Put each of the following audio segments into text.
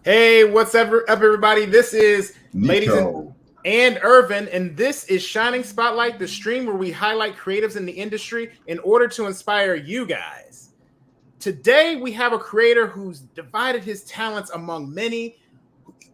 Hey, what's up, everybody? This is Ladies Nico. and Irvin, and this is Shining Spotlight, the stream where we highlight creatives in the industry in order to inspire you guys. Today, we have a creator who's divided his talents among many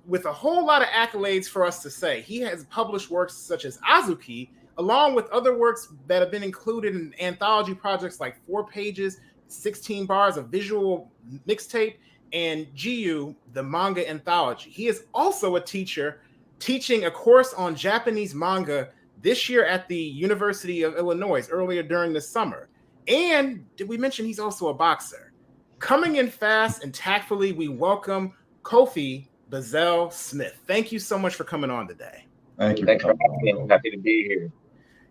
with a whole lot of accolades for us to say. He has published works such as Azuki, along with other works that have been included in anthology projects like 4 Pages, 16 Bars, a visual mixtape, and GU, the manga anthology. He is also a teacher teaching a course on Japanese manga this year at the University of Illinois earlier during the summer. And did we mention he's also a boxer? Coming in fast and tactfully, we welcome Kofi Bazzell-Smith. Thank you so much for coming on today. Thank you. Thanks for having me. I'm happy to be here.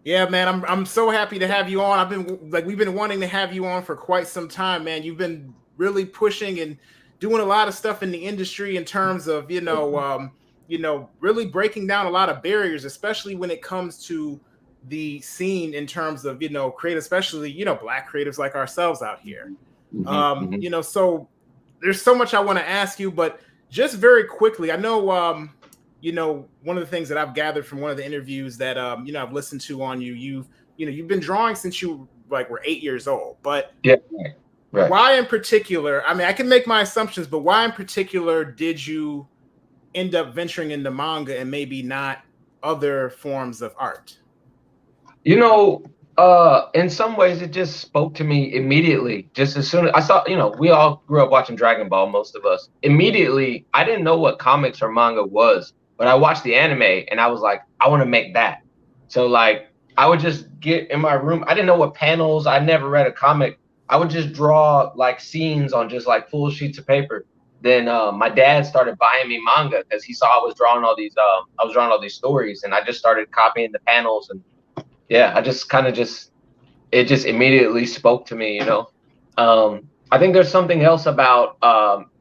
Yeah, man, I'm so happy to have you on. We've been wanting to have you on for quite some time, man. You've been really pushing and doing a lot of stuff in the industry in terms of, really breaking down a lot of barriers, especially when it comes to the scene in terms of, create, especially, Black creatives like ourselves out here. So there's so much I want to ask you, but just very quickly, I know, one of the things that I've gathered from one of the interviews that, I've listened to on you, you've been drawing since you were 8 years old, but yeah. Right. Why in particular? I mean, I can make my assumptions, but why in particular did you end up venturing into manga and maybe not other forms of art? In some ways, it just spoke to me immediately. Just as soon as I saw, we all grew up watching Dragon Ball, most of us. Immediately, I didn't know what comics or manga was, but I watched the anime and I was like, I want to make that. So I would just get in my room. I didn't know what panels. I never read a comic. I would just draw scenes on just full sheets of paper. Then my dad started buying me manga because he saw I was drawing all these stories, and I just started copying the panels, and yeah, I just it just immediately spoke to me. I think there's something else about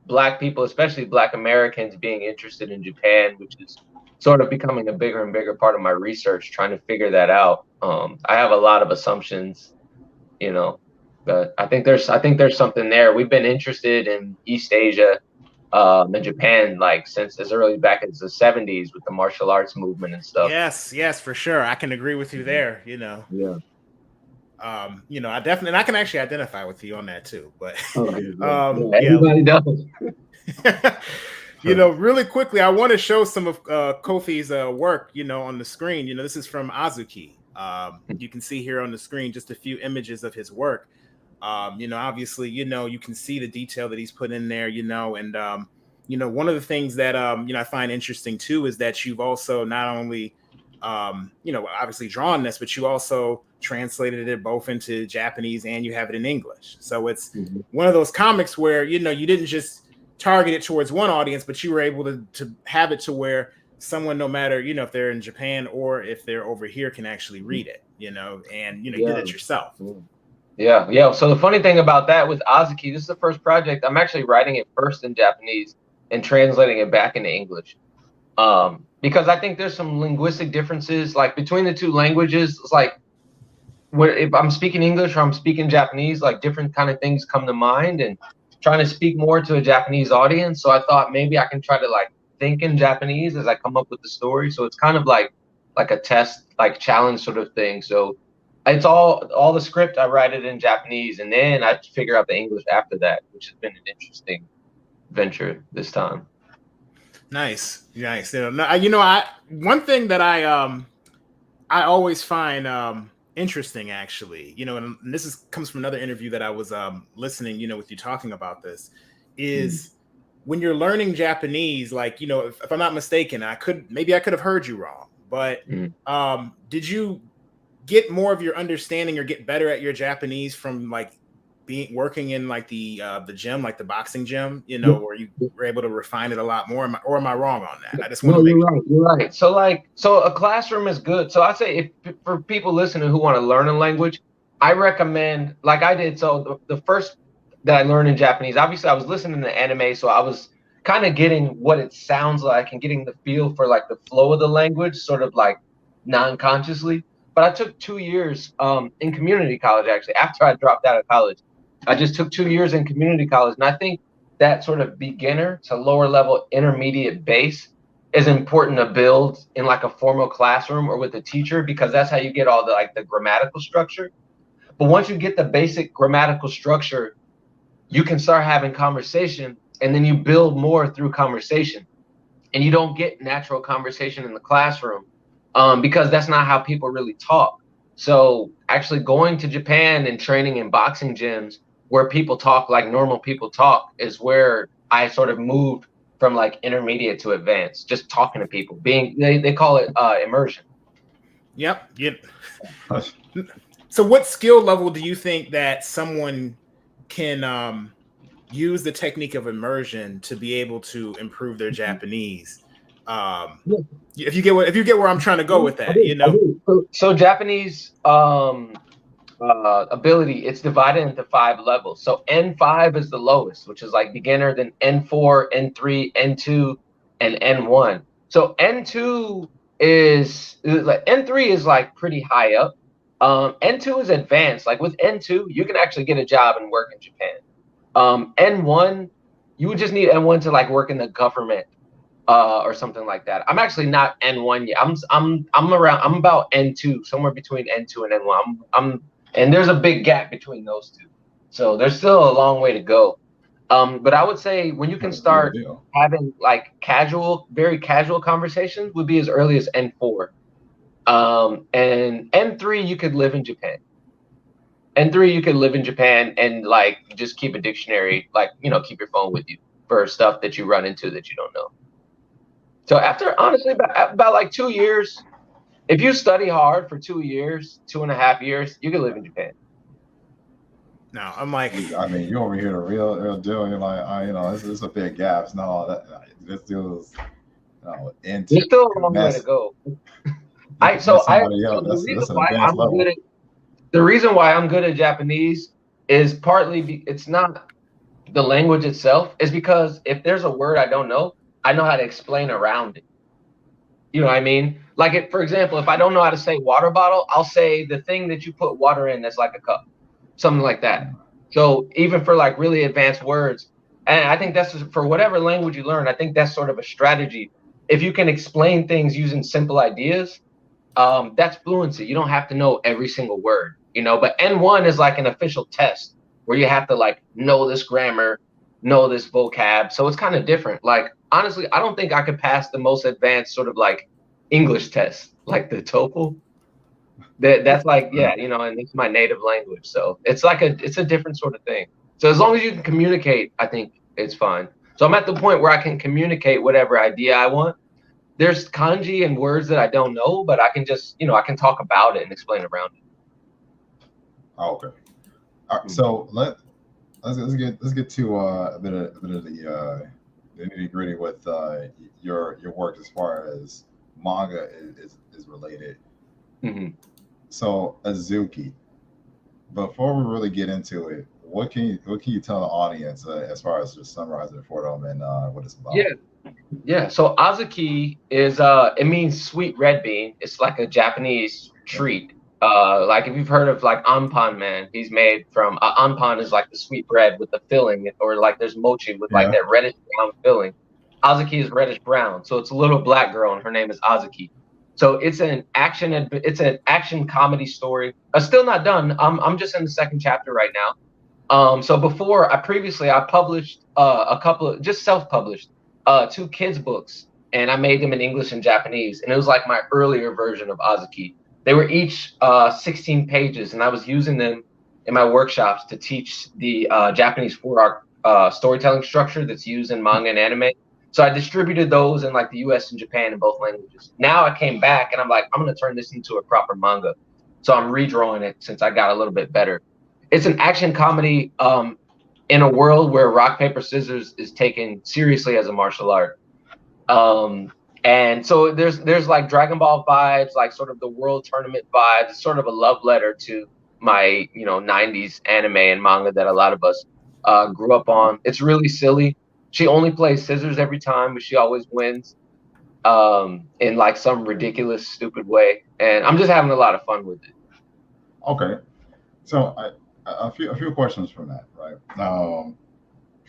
Black people, especially Black Americans, being interested in Japan, which is sort of becoming a bigger and bigger part of my research, trying to figure that out. I have a lot of assumptions, but I think there's something there. We've been interested in East Asia and Japan since as early back as the 70s with the martial arts movement and stuff. Yes, for sure. I can agree with you there. Yeah. I definitely, and I can actually identify with you on that too. But everybody does. Really quickly, I want to show some of Kofi's work. On the screen. This is from Azuki. You can see here on the screen just a few images of his work. Obviously, you can see the detail that he's put in there, and, one of the things that, I find interesting too, is that you've also not only, obviously drawn this, but you also translated it both into Japanese and you have it in English. So it's one of those comics where, you didn't just target it towards one audience, but you were able to have it to where someone, no matter, if they're in Japan or if they're over here, can actually read it, and, you did it yourself. Yeah. So the funny thing about that with Azaki, this is the first project. I'm actually writing it first in Japanese and translating it back into English. Because I think there's some linguistic differences, between the two languages. It's if I'm speaking English or I'm speaking Japanese, different kind of things come to mind, and trying to speak more to a Japanese audience. So I thought maybe I can try to think in Japanese as I come up with the story. So it's kind of like a test, challenge sort of thing. So it's all the script, I write it in Japanese, and then I figure out the English after that, which has been an interesting venture this time. Nice. One thing that I always find interesting, actually, and this comes from another interview that I was listening, with you talking about this, is when you're learning Japanese, if I'm not mistaken, I could have heard you wrong, but did you get more of your understanding or get better at your Japanese from working in the gym, the boxing gym, where you were able to refine it a lot more? Or am I wrong on that? I just want to make You're right. So a classroom is good. So I say if for people listening who want to learn a language, I recommend I did. So the first that I learned in Japanese, obviously I was listening to anime, so I was kind of getting what it sounds like and getting the feel for the flow of the language, sort of non-consciously. But I took 2 years in community college, actually, after I dropped out of college. I just took 2 years in community college. And I think that sort of beginner to lower level intermediate base is important to build in like a formal classroom or with a teacher, because that's how you get all the like the grammatical structure. But once you get the basic grammatical structure, you can start having conversation, and then you build more through conversation. And you don't get natural conversation in the classroom because that's not how people really talk. So actually going to Japan and training in boxing gyms where people talk like normal people talk is where I sort of moved from like intermediate to advanced, just talking to people, being, they call it immersion. Yep. So what skill level do you think that someone can use the technique of immersion to be able to improve their Japanese? If you get where I'm trying to go with that, you know. So Japanese ability, it's divided into 5 levels. So N5 is the lowest, which is like beginner, then N4, N3, N2, and N1. So N2 is like N3 is like pretty high up. N2 is advanced. Like with N2, you can actually get a job and work in Japan. N1, you would just need N1 to like work in the government or something like that. I'm actually not N1 yet. I'm about N2, somewhere between N2 and N1. And there's a big gap between those two. So there's still a long way to go. But I would say when you can start having like very casual conversations would be as early as N4. And N3, you could live in Japan. N3, you could live in Japan and like just keep a dictionary, like, you know, keep your phone with you for stuff that you run into that you don't know. So after, honestly, about like 2 years, if you study hard for 2 years, 2.5 years, you can live in Japan. No, I'm like, I mean, you over here the real deal. You're like, you know, it's a big gaps. No, this deal's, you know, into. There's still a long way to go. The reason why I'm good at Japanese is partly it's not the language itself, is because if there's a word I don't know, I know how to explain around it. You know what I mean? Like, for example, if I don't know how to say water bottle, I'll say the thing that you put water in that's like a cup, something like that. So even for like really advanced words, and I think that's for whatever language you learn, I think that's sort of a strategy. If you can explain things using simple ideas, that's fluency. You don't have to know every single word, you know, but N1 is like an official test where you have to like know this grammar, know this vocab. So it's kind of different. Like, honestly, I don't think I could pass the most advanced sort of like English test, like the TOEFL. That's like, yeah, you know, and it's my native language. So it's like it's a different sort of thing. So as long as you can communicate, I think it's fine. So I'm at the point where I can communicate whatever idea I want. There's kanji and words that I don't know, but I can just, you know, I can talk about it and explain around it. Oh, okay. All right, so let's get to a bit of the nitty gritty with your work as far as manga is related. Mm-hmm. So Azuki, before we really get into it, what can you tell the audience as far as just summarizing it for them and what it's about? Yeah. So Azuki is it means sweet red bean. It's like a Japanese treat. Like if you've heard of like anpan man, he's made from anpan is like the sweet bread with the filling, or like there's mochi with like that reddish brown filling. Azuki is reddish brown, so it's a little black girl and her name is Azuki. So it's an action comedy story. Still not done. I'm just in the 2nd chapter right now. So before I published a couple of just self-published 2 kids books, and I made them in English and Japanese, and it was like my earlier version of Azuki. They were each 16 pages, and I was using them in my workshops to teach the Japanese 4-arc storytelling structure that's used in manga and anime. So I distributed those in like the US and Japan in both languages. Now I came back and I'm like, I'm going to turn this into a proper manga. So I'm redrawing it since I got a little bit better. It's an action comedy in a world where rock, paper, scissors is taken seriously as a martial art. And so there's like Dragon Ball vibes, like sort of the world tournament vibes. It's sort of a love letter to my, you know, 90s anime and manga that a lot of us grew up on. It's really silly. She only plays scissors every time, but she always wins in like some ridiculous, stupid way. And I'm just having a lot of fun with it. Okay. So a few questions from that, right?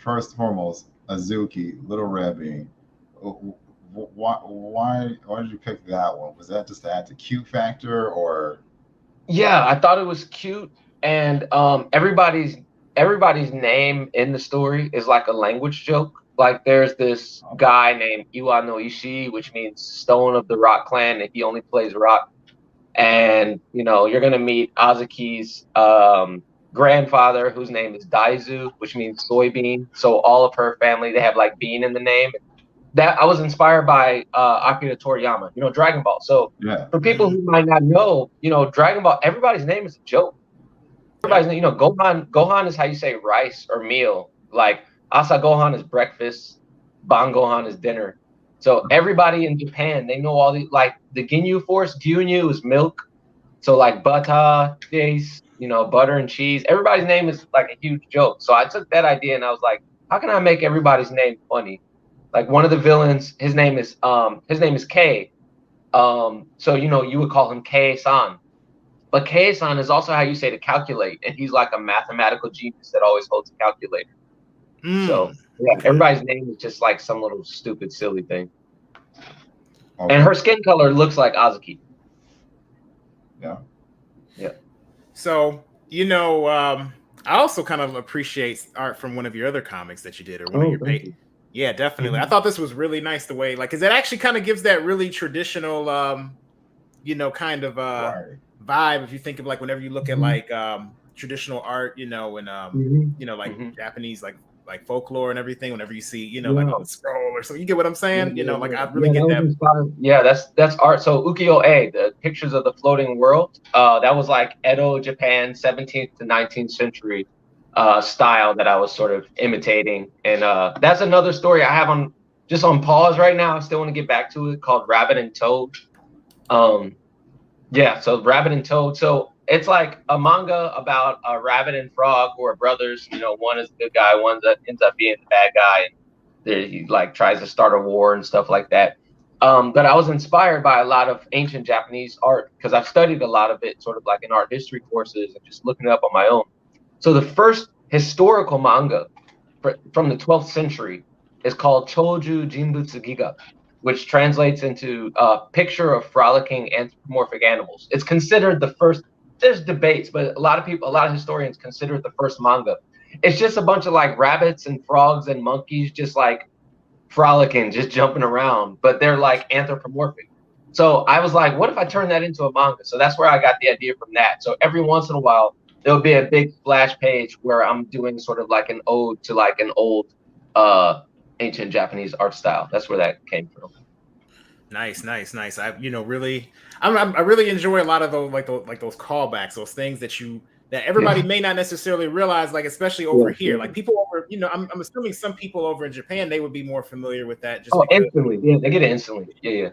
first and foremost, Azuki, Little Red Bean. Why did you pick that one? Was that just to add the cute factor, or? Yeah, I thought it was cute, and everybody's name in the story is like a language joke. Like there's this guy named Iwa no Ishii, which means Stone of the Rock Clan, and he only plays rock. And you're gonna meet Azuki's grandfather, whose name is Daizu, which means soybean. So all of her family, they have like bean in the name. That I was inspired by Akira Toriyama, Dragon Ball. So for people who might not know, Dragon Ball, everybody's name is a joke. Everybody's name, Gohan is how you say rice or meal. Like Asa Gohan is breakfast, Ban Gohan is dinner. So everybody in Japan, they know all the, like the Ginyu Force, Gyunyu is milk. So like butter, dates, butter and cheese. Everybody's name is like a huge joke. So I took that idea and I was like, how can I make everybody's name funny? Like one of the villains, his name is K. So you would call him K-san. But K-san is also how you say to calculate, and he's like a mathematical genius that always holds a calculator. So yeah, everybody's name is just like some little stupid, silly thing. Okay. And her skin color looks like Azaki. Yeah. Yeah. So I also kind of appreciate art from one of your other comics that you did, or one of your pages. Yeah, definitely. I thought this was really nice the way, because it actually kind of gives that really traditional, kind of vibe. If you think of like whenever you look at like traditional art, and Japanese like folklore and everything. Whenever you see, like on the scroll or so, you get what I'm saying. Like I really get that. Yeah, that's art. So ukiyo-e, the pictures of the floating world, that was like Edo, Japan, 17th to 19th century. Style that I was sort of imitating, and that's another story I have on pause right now. I still want to get back to it, called Rabbit and Toad. So Rabbit and Toad. So it's like a manga about a rabbit and frog who are brothers. One is the good guy, one that ends up being the bad guy, and he like tries to start a war and stuff like that. But I was inspired by a lot of ancient Japanese art because I've studied a lot of it, sort of like in art history courses and just looking it up on my own. So the first historical manga from the 12th century is called Choju Jinbutsu Giga, which translates into a picture of frolicking anthropomorphic animals. It's considered the first. There's debates, but a lot of historians consider it the first manga. It's just a bunch of like rabbits and frogs and monkeys just like frolicking, just jumping around, but they're like anthropomorphic. So I was like, what if I turn that into a manga? So that's where I got the idea from that. So every once in a while, there'll be a big splash page where I'm doing sort of like an ode to like an old ancient Japanese art style. That's where that came from. Nice. I really enjoy a lot of those those callbacks, those things that everybody may not necessarily realize, like especially over here. Like people over, I'm assuming some people over in Japan, they would be more familiar with that. Just instantly. Yeah, they get it instantly. Yeah.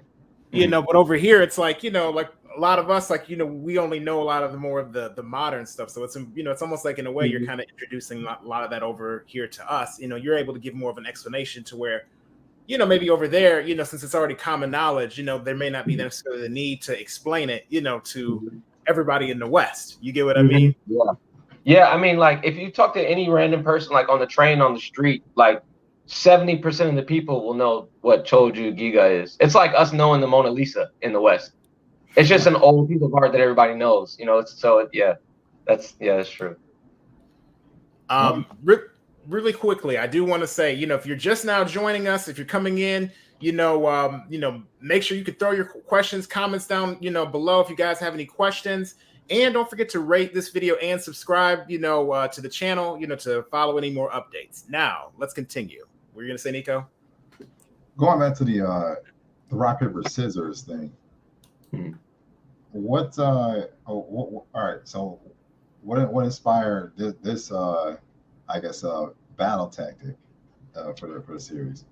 But over here it's like, like a lot of us, like, we only know a lot of the modern stuff. So it's, it's almost like in a way you're kind of introducing a lot of that over here to us. You're able to give more of an explanation to where, maybe over there, since it's already common knowledge, there may not be necessarily the need to explain it, to everybody in the West. You get what I mean? Yeah. I mean, like if you talk to any random person, like on the train, on the street, like 70% of the people will know what Choju Giga is. It's like us knowing the Mona Lisa in the West. It's just an old piece of art that everybody knows, that's true. Really quickly, I do want to say, if you're just now joining us, if you're coming in, make sure you can throw your questions, comments down, below if you guys have any questions, and don't forget to rate this video and subscribe, to the channel, to follow any more updates. Now, let's continue. What were you gonna say, Nico? Going back to the rock paper scissors thing. All right, so what inspired this I guess battle tactic for the series?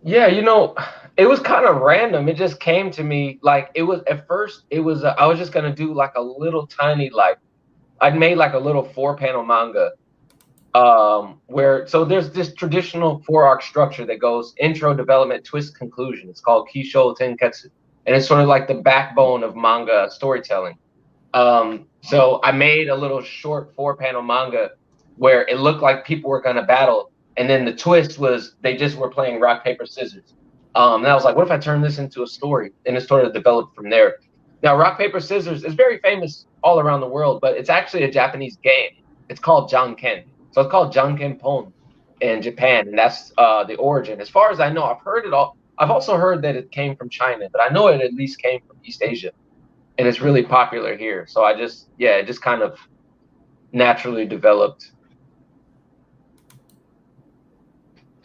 Yeah, it was kind of random. It just came to me. Like it was at first, I was just gonna do like a little tiny, like I'd made like a little 4-panel manga so there's this traditional 4-arc structure that goes intro, development, twist, conclusion. It's called Kisho Tenketsu. And it's sort of like the backbone of manga storytelling. So I made a little short 4-panel manga where it looked like people were going to battle. And then the twist was they just were playing rock, paper, scissors. And I was like, what if I turn this into a story? And it sort of developed from there. Now, rock, paper, scissors is very famous all around the world, but it's actually a Japanese game. It's called Janken. So it's called Janken Pon in Japan, and that's the origin. As far as I know, I've heard it all. I've also heard that it came from China, but I know it at least came from East Asia, and it's really popular here. So it just kind of naturally developed.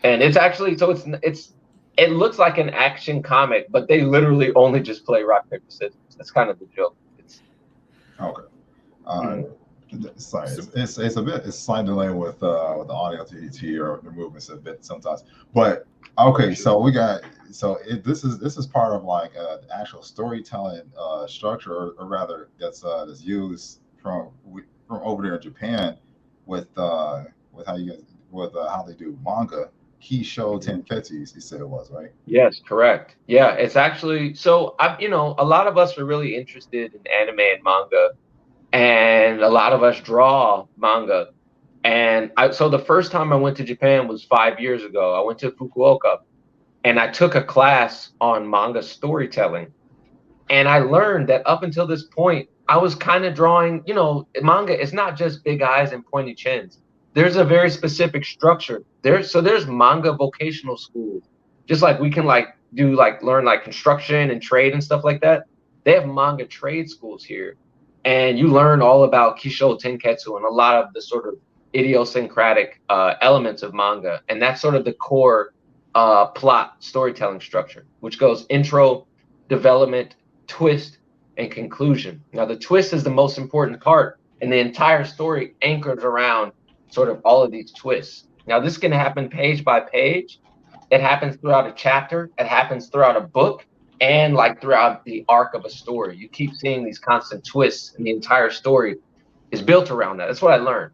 And it's actually, so it looks like an action comic, but they literally only just play rock, paper, scissors. That's kind of the joke. Okay. Sorry, it's a slight delay with the audio to your movements a bit sometimes. But okay, so this is part of like the actual storytelling structure, or rather that's used from over there in Japan with how you guys how they do manga. Kisho Tenketsu, you said it was, right? Yes, correct. Yeah, it's actually, so a lot of us are really interested in anime and manga, and a lot of us draw manga. And so the first time I went to Japan was 5 years ago. I went to Fukuoka, and I took a class on manga storytelling. And I learned that up until this point, I was kind of drawing, manga is not just big eyes and pointy chins. There's a very specific structure. There's manga vocational schools, just like we can learn construction and trade and stuff like that. They have manga trade schools here, and you learn all about Kisho Tenketsu and a lot of the sort of idiosyncratic elements of manga, and that's sort of the core plot storytelling structure, which goes intro, development, twist, and conclusion. Now, the twist is the most important part, and the entire story anchors around sort of all of these twists. Now, this can happen page by page. It happens throughout a chapter. It happens throughout a book, and like throughout the arc of a story. You keep seeing these constant twists, and the entire story is built around that. That's what I learned.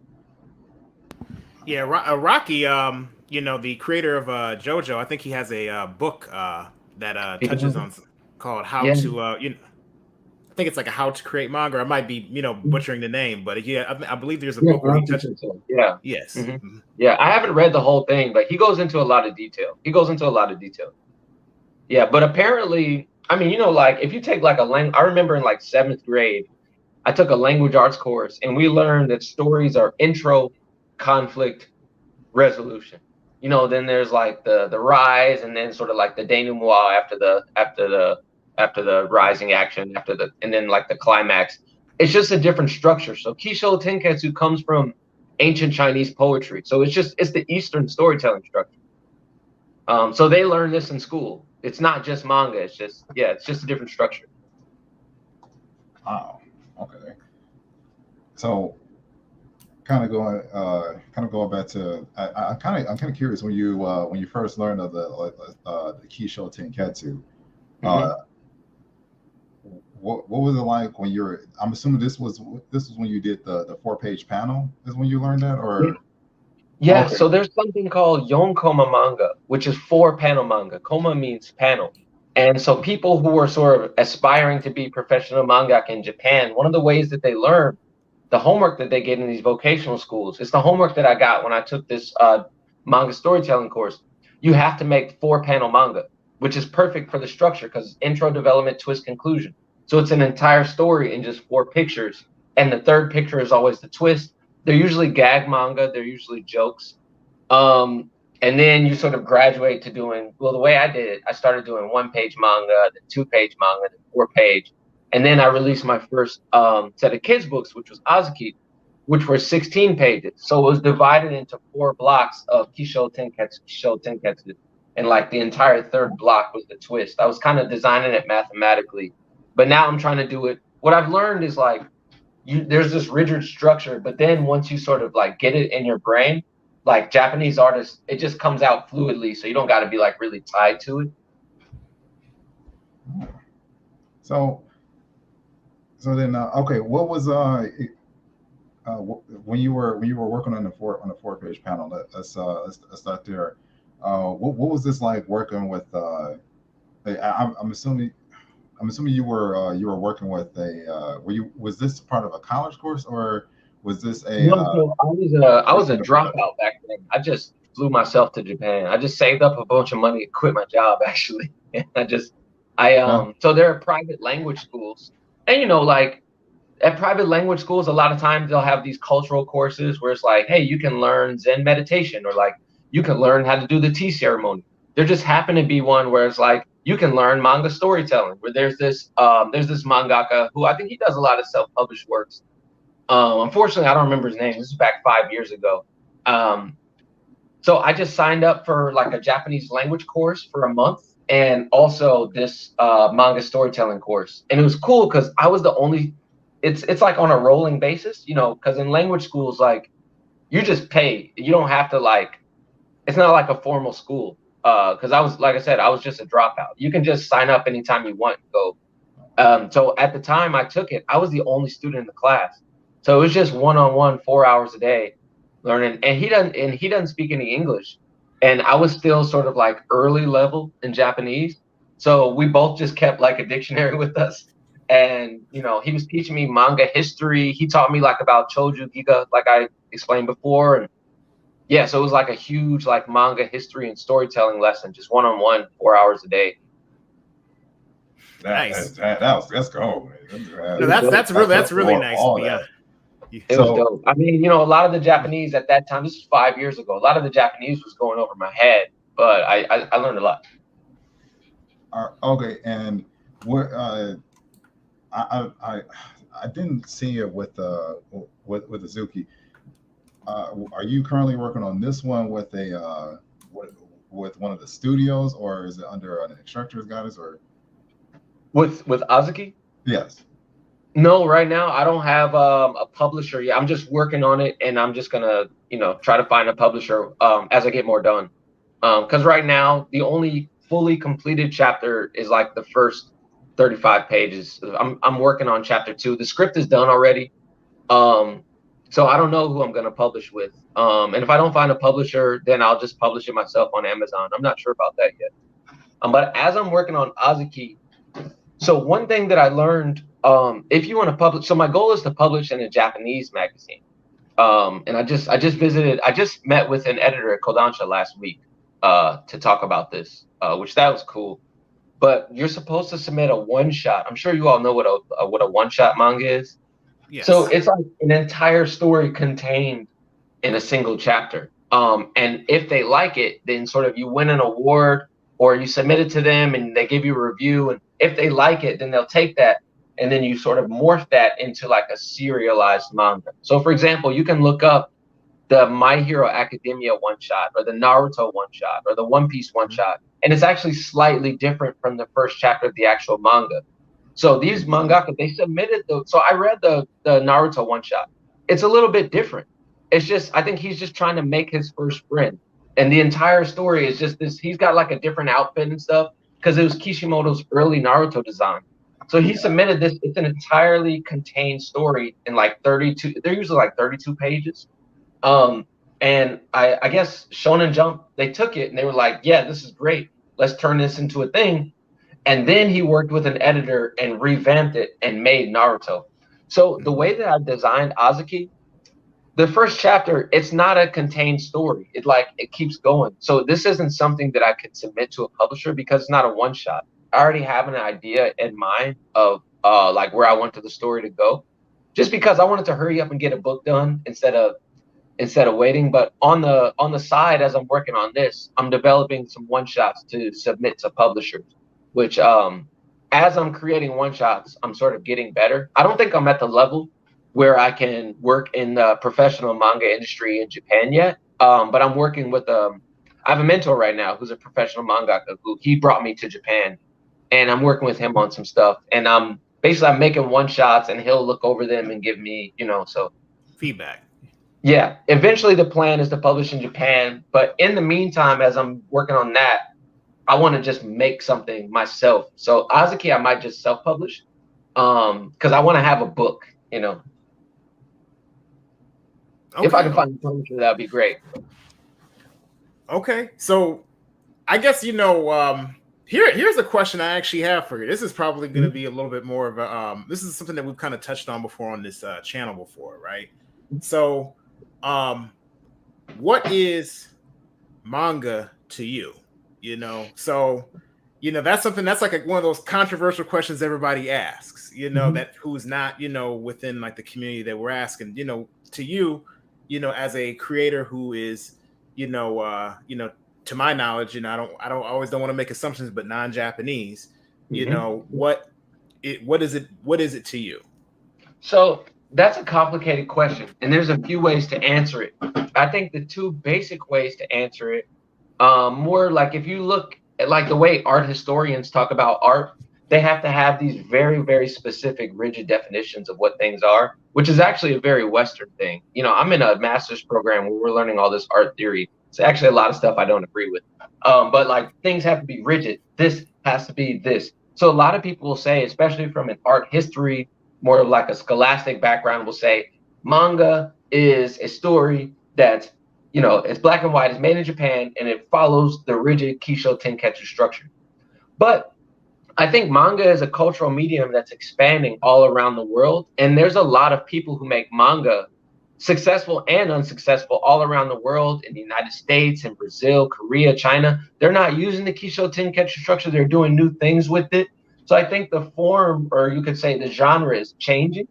Yeah, Rocky, the creator of JoJo, I think he has a book that touches on called How to, I think it's like a How to Create Manga. I might be, butchering the name, but yeah, I believe there's a book where he touches. Yeah. Yes. Mm-hmm. Mm-hmm. Yeah, I haven't read the whole thing, but he goes into a lot of detail. Yeah, but apparently, if you take like I remember in like 7th grade, I took a language arts course, and we learned that stories are intro, conflict, resolution. Then there's like the rise, and then sort of like the denouement after the rising action, and then like the climax. It's just a different structure. So Kisho Tenketsu comes from ancient Chinese poetry. So it's the Eastern storytelling structure. So they learn this in school. It's not just manga. It's just a different structure. Wow. Okay. So kind of going back to, I'm kind of curious when you first learned of the Kisho Tenketsu. What was it like when you're? I'm assuming this was when you did the 4-page panel. Is when you learned that, or? Yeah. Okay. So there's something called Yonkoma manga, which is 4-panel manga. Koma means panel, and so people who are sort of aspiring to be professional mangaka in Japan, one of the ways that they learn, the homework that they get in these vocational schools, it's the homework that I got when I took this manga storytelling course. You have to make 4-panel manga, which is perfect for the structure because intro, development, twist, conclusion. So it's an entire story in just 4 pictures. And the third picture is always the twist. They're usually gag manga. They're usually jokes. And then you sort of graduate to doing, well, the way I did it, I started doing 1-page manga, then 2-page manga, then 4-page. And then I released my first set of kids books, which was Azuki, which were 16 pages. So it was divided into 4 blocks of Kisho Tenketsu. And like the entire third block was the twist. I was kind of designing it mathematically. But now I'm trying to do it. What I've learned is like, there's this rigid structure, but then once you sort of like get it in your brain, like Japanese artists, it just comes out fluidly. So you don't got to be like really tied to it. So then, okay, what was when you were working on the 4-page panel? Let's start there. What was this like working with? I'm assuming you were working with was this part of a college course, or was this a? No, I was a dropout back then. I just flew myself to Japan. I just saved up a bunch of money and quit my job actually. So there are private language schools, and like at private language schools, a lot of times they'll have these cultural courses where it's like, hey, you can learn Zen meditation, or like you can learn how to do the tea ceremony. There just happened to be one where it's like you can learn manga storytelling, where there's this mangaka who I think he does a lot of self-published works. Unfortunately, I don't remember his name. This is back 5 years ago. So I just signed up for like a Japanese language course for a month, and also this manga storytelling course. And it was cool because I was the only. It's like on a rolling basis, because in language schools, like you just pay. You don't have to like. It's not like a formal school. Because I was, like I said, I was just a dropout. You can just sign up anytime you want and go. So at the time I took it, I was the only student in the class. So it was just one-on-one, 4 hours a day learning. And he doesn't speak any English. And I was still sort of like early level in Japanese. So we both just kept like a dictionary with us. And, he was teaching me manga history. He taught me like about Choju Giga, like I explained before. And yeah, so it was like a huge like manga history and storytelling lesson, just one-on-one, 4 hours a day. Nice. That's cool. No, that's really nice. Yeah. It was dope. I mean, a lot of the Japanese at that time, this was 5 years ago, a lot of the Japanese was going over my head, but I learned a lot. Okay, and what I didn't see it with Azuki. Are you currently working on this one with with one of the studios, or is it under an instructor's guidance, or with Azuki? Yes. No, right now I don't have a publisher yet. I'm just working on it, and I'm just gonna try to find a publisher as I get more done. Because right now the only fully completed chapter is like the first 35 pages. I'm working on chapter 2. The script is done already. So I don't know who I'm going to publish with. And if I don't find a publisher, then I'll just publish it myself on Amazon. I'm not sure about that yet. But as I'm working on Azaki, so one thing that I learned, if you want to publish, so my goal is to publish in a Japanese magazine. And I just met with an editor at Kodansha last week to talk about this, which that was cool. But you're supposed to submit a one-shot. I'm sure you all know what a one-shot manga is. Yes. So it's like an entire story contained in a single chapter. And if they like it, then sort of you win an award, or you submit it to them and they give you a review. And if they like it, then they'll take that and then you sort of morph that into like a serialized manga. So for example, you can look up the My Hero Academia one shot, or the Naruto one shot, or the One Piece one shot. And it's actually slightly different from the first chapter of the actual manga. So these mangaka, they submitted so I read the Naruto one shot. It's a little bit different. It's just, I think he's just trying to make his first friend. And the entire story is just this, he's got like a different outfit and stuff, because it was Kishimoto's early Naruto design. So he submitted this, it's an entirely contained story in like 32, they're usually like 32 pages. And I guess Shonen Jump, they took it and they were like, yeah, this is great. Let's turn this into a thing. And then he worked with an editor and revamped it and made Naruto. So the way that I designed Azaki, the first chapter, it's not a contained story. It keeps going. So this isn't something that I could submit to a publisher because it's not a one shot. I already have an idea in mind of like where I wanted the story to go, just because I wanted to hurry up and get a book done instead of waiting. But on the side, as I'm working on this, I'm developing some one shots to submit to publishers, which as I'm creating one shots, I'm sort of getting better. I don't think I'm at the level where I can work in the professional manga industry in Japan yet. But I'm working with I have a mentor right now who's a professional mangaka who he brought me to Japan, and I'm working with him on some stuff. And I'm making one shots, and he'll look over them and give me, so feedback. Yeah, eventually the plan is to publish in Japan, but in the meantime, as I'm working on that, I want to just make something myself. So Azuki, I might just self-publish, because I want to have a book, Okay. If I can find a publisher, that'd be great. Okay, so I guess here's a question I actually have for you. This is probably going to be a little bit more of a this is something that we've kind of touched on before on this channel before, right? So, what is manga to you? You know, so that's something that's like one of those controversial questions everybody asks. That who's not within like the community that we're asking. To you, as a creator who is, to my knowledge, I don't always don't want to make assumptions, but non-Japanese. What is it to you? So that's a complicated question, and there's a few ways to answer it. I think the two basic ways to answer it, more like if you look at like the way art historians talk about art, they have to have these very, very specific, rigid definitions of what things are, which is actually a very Western thing. I'm in a master's program where we're learning all this art theory. It's actually a lot of stuff I don't agree with, but like things have to be rigid. This has to be this. So a lot of people will say, especially from an art history, more of like a scholastic background, will say manga is a story that's, it's black and white, it's made in Japan, and it follows the rigid Kisho Tenketsu structure. But I think manga is a cultural medium that's expanding all around the world. And there's a lot of people who make manga, successful and unsuccessful, all around the world, in the United States, in Brazil, Korea, China. They're not using the Kisho Tenketsu structure. They're doing new things with it. So I think the form, or you could say the genre, is changing.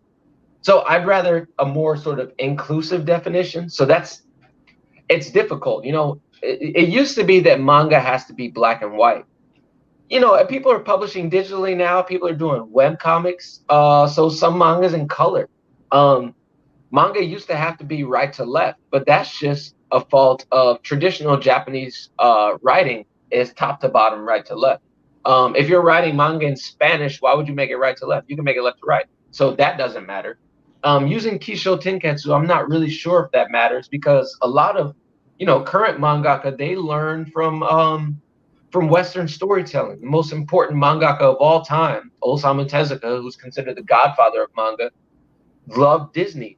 So I'd rather a more sort of inclusive definition. So it's difficult. It used to be that manga has to be black and white. People are publishing digitally now. People are doing web comics. So some manga's in color. Manga used to have to be right to left, but that's just a fault of traditional Japanese writing, is top to bottom, right to left. If you're writing manga in Spanish, why would you make it right to left? You can make it left to right. So that doesn't matter. Using Kisho Tenketsu, I'm not really sure if that matters, because a lot of, current mangaka, they learn from Western storytelling. The most important mangaka of all time, Osamu Tezuka, who's considered the godfather of manga, loved Disney.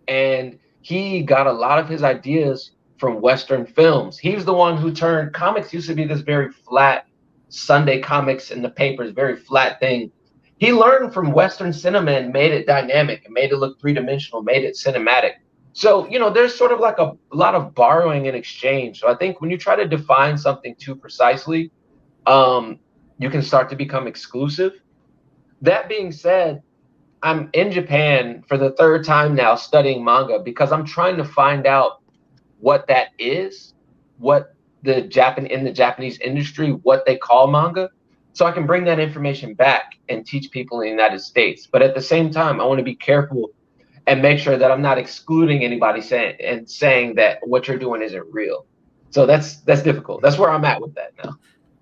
And he got a lot of his ideas from Western films. He was the one who turned comics used to be this very flat, Sunday comics in the papers, very flat thing. He learned from Western cinema and made it dynamic and made it look three-dimensional, made it cinematic. So, there's sort of like a lot of borrowing and exchange. So I think when you try to define something too precisely, you can start to become exclusive. That being said, I'm in Japan for the third time now studying manga, because I'm trying to find out what that is, what in the Japanese industry, what they call manga, so I can bring that information back and teach people in the United States. But at the same time, I want to be careful and make sure that I'm not excluding anybody saying that what you're doing isn't real. So that's difficult. That's where I'm at with that now.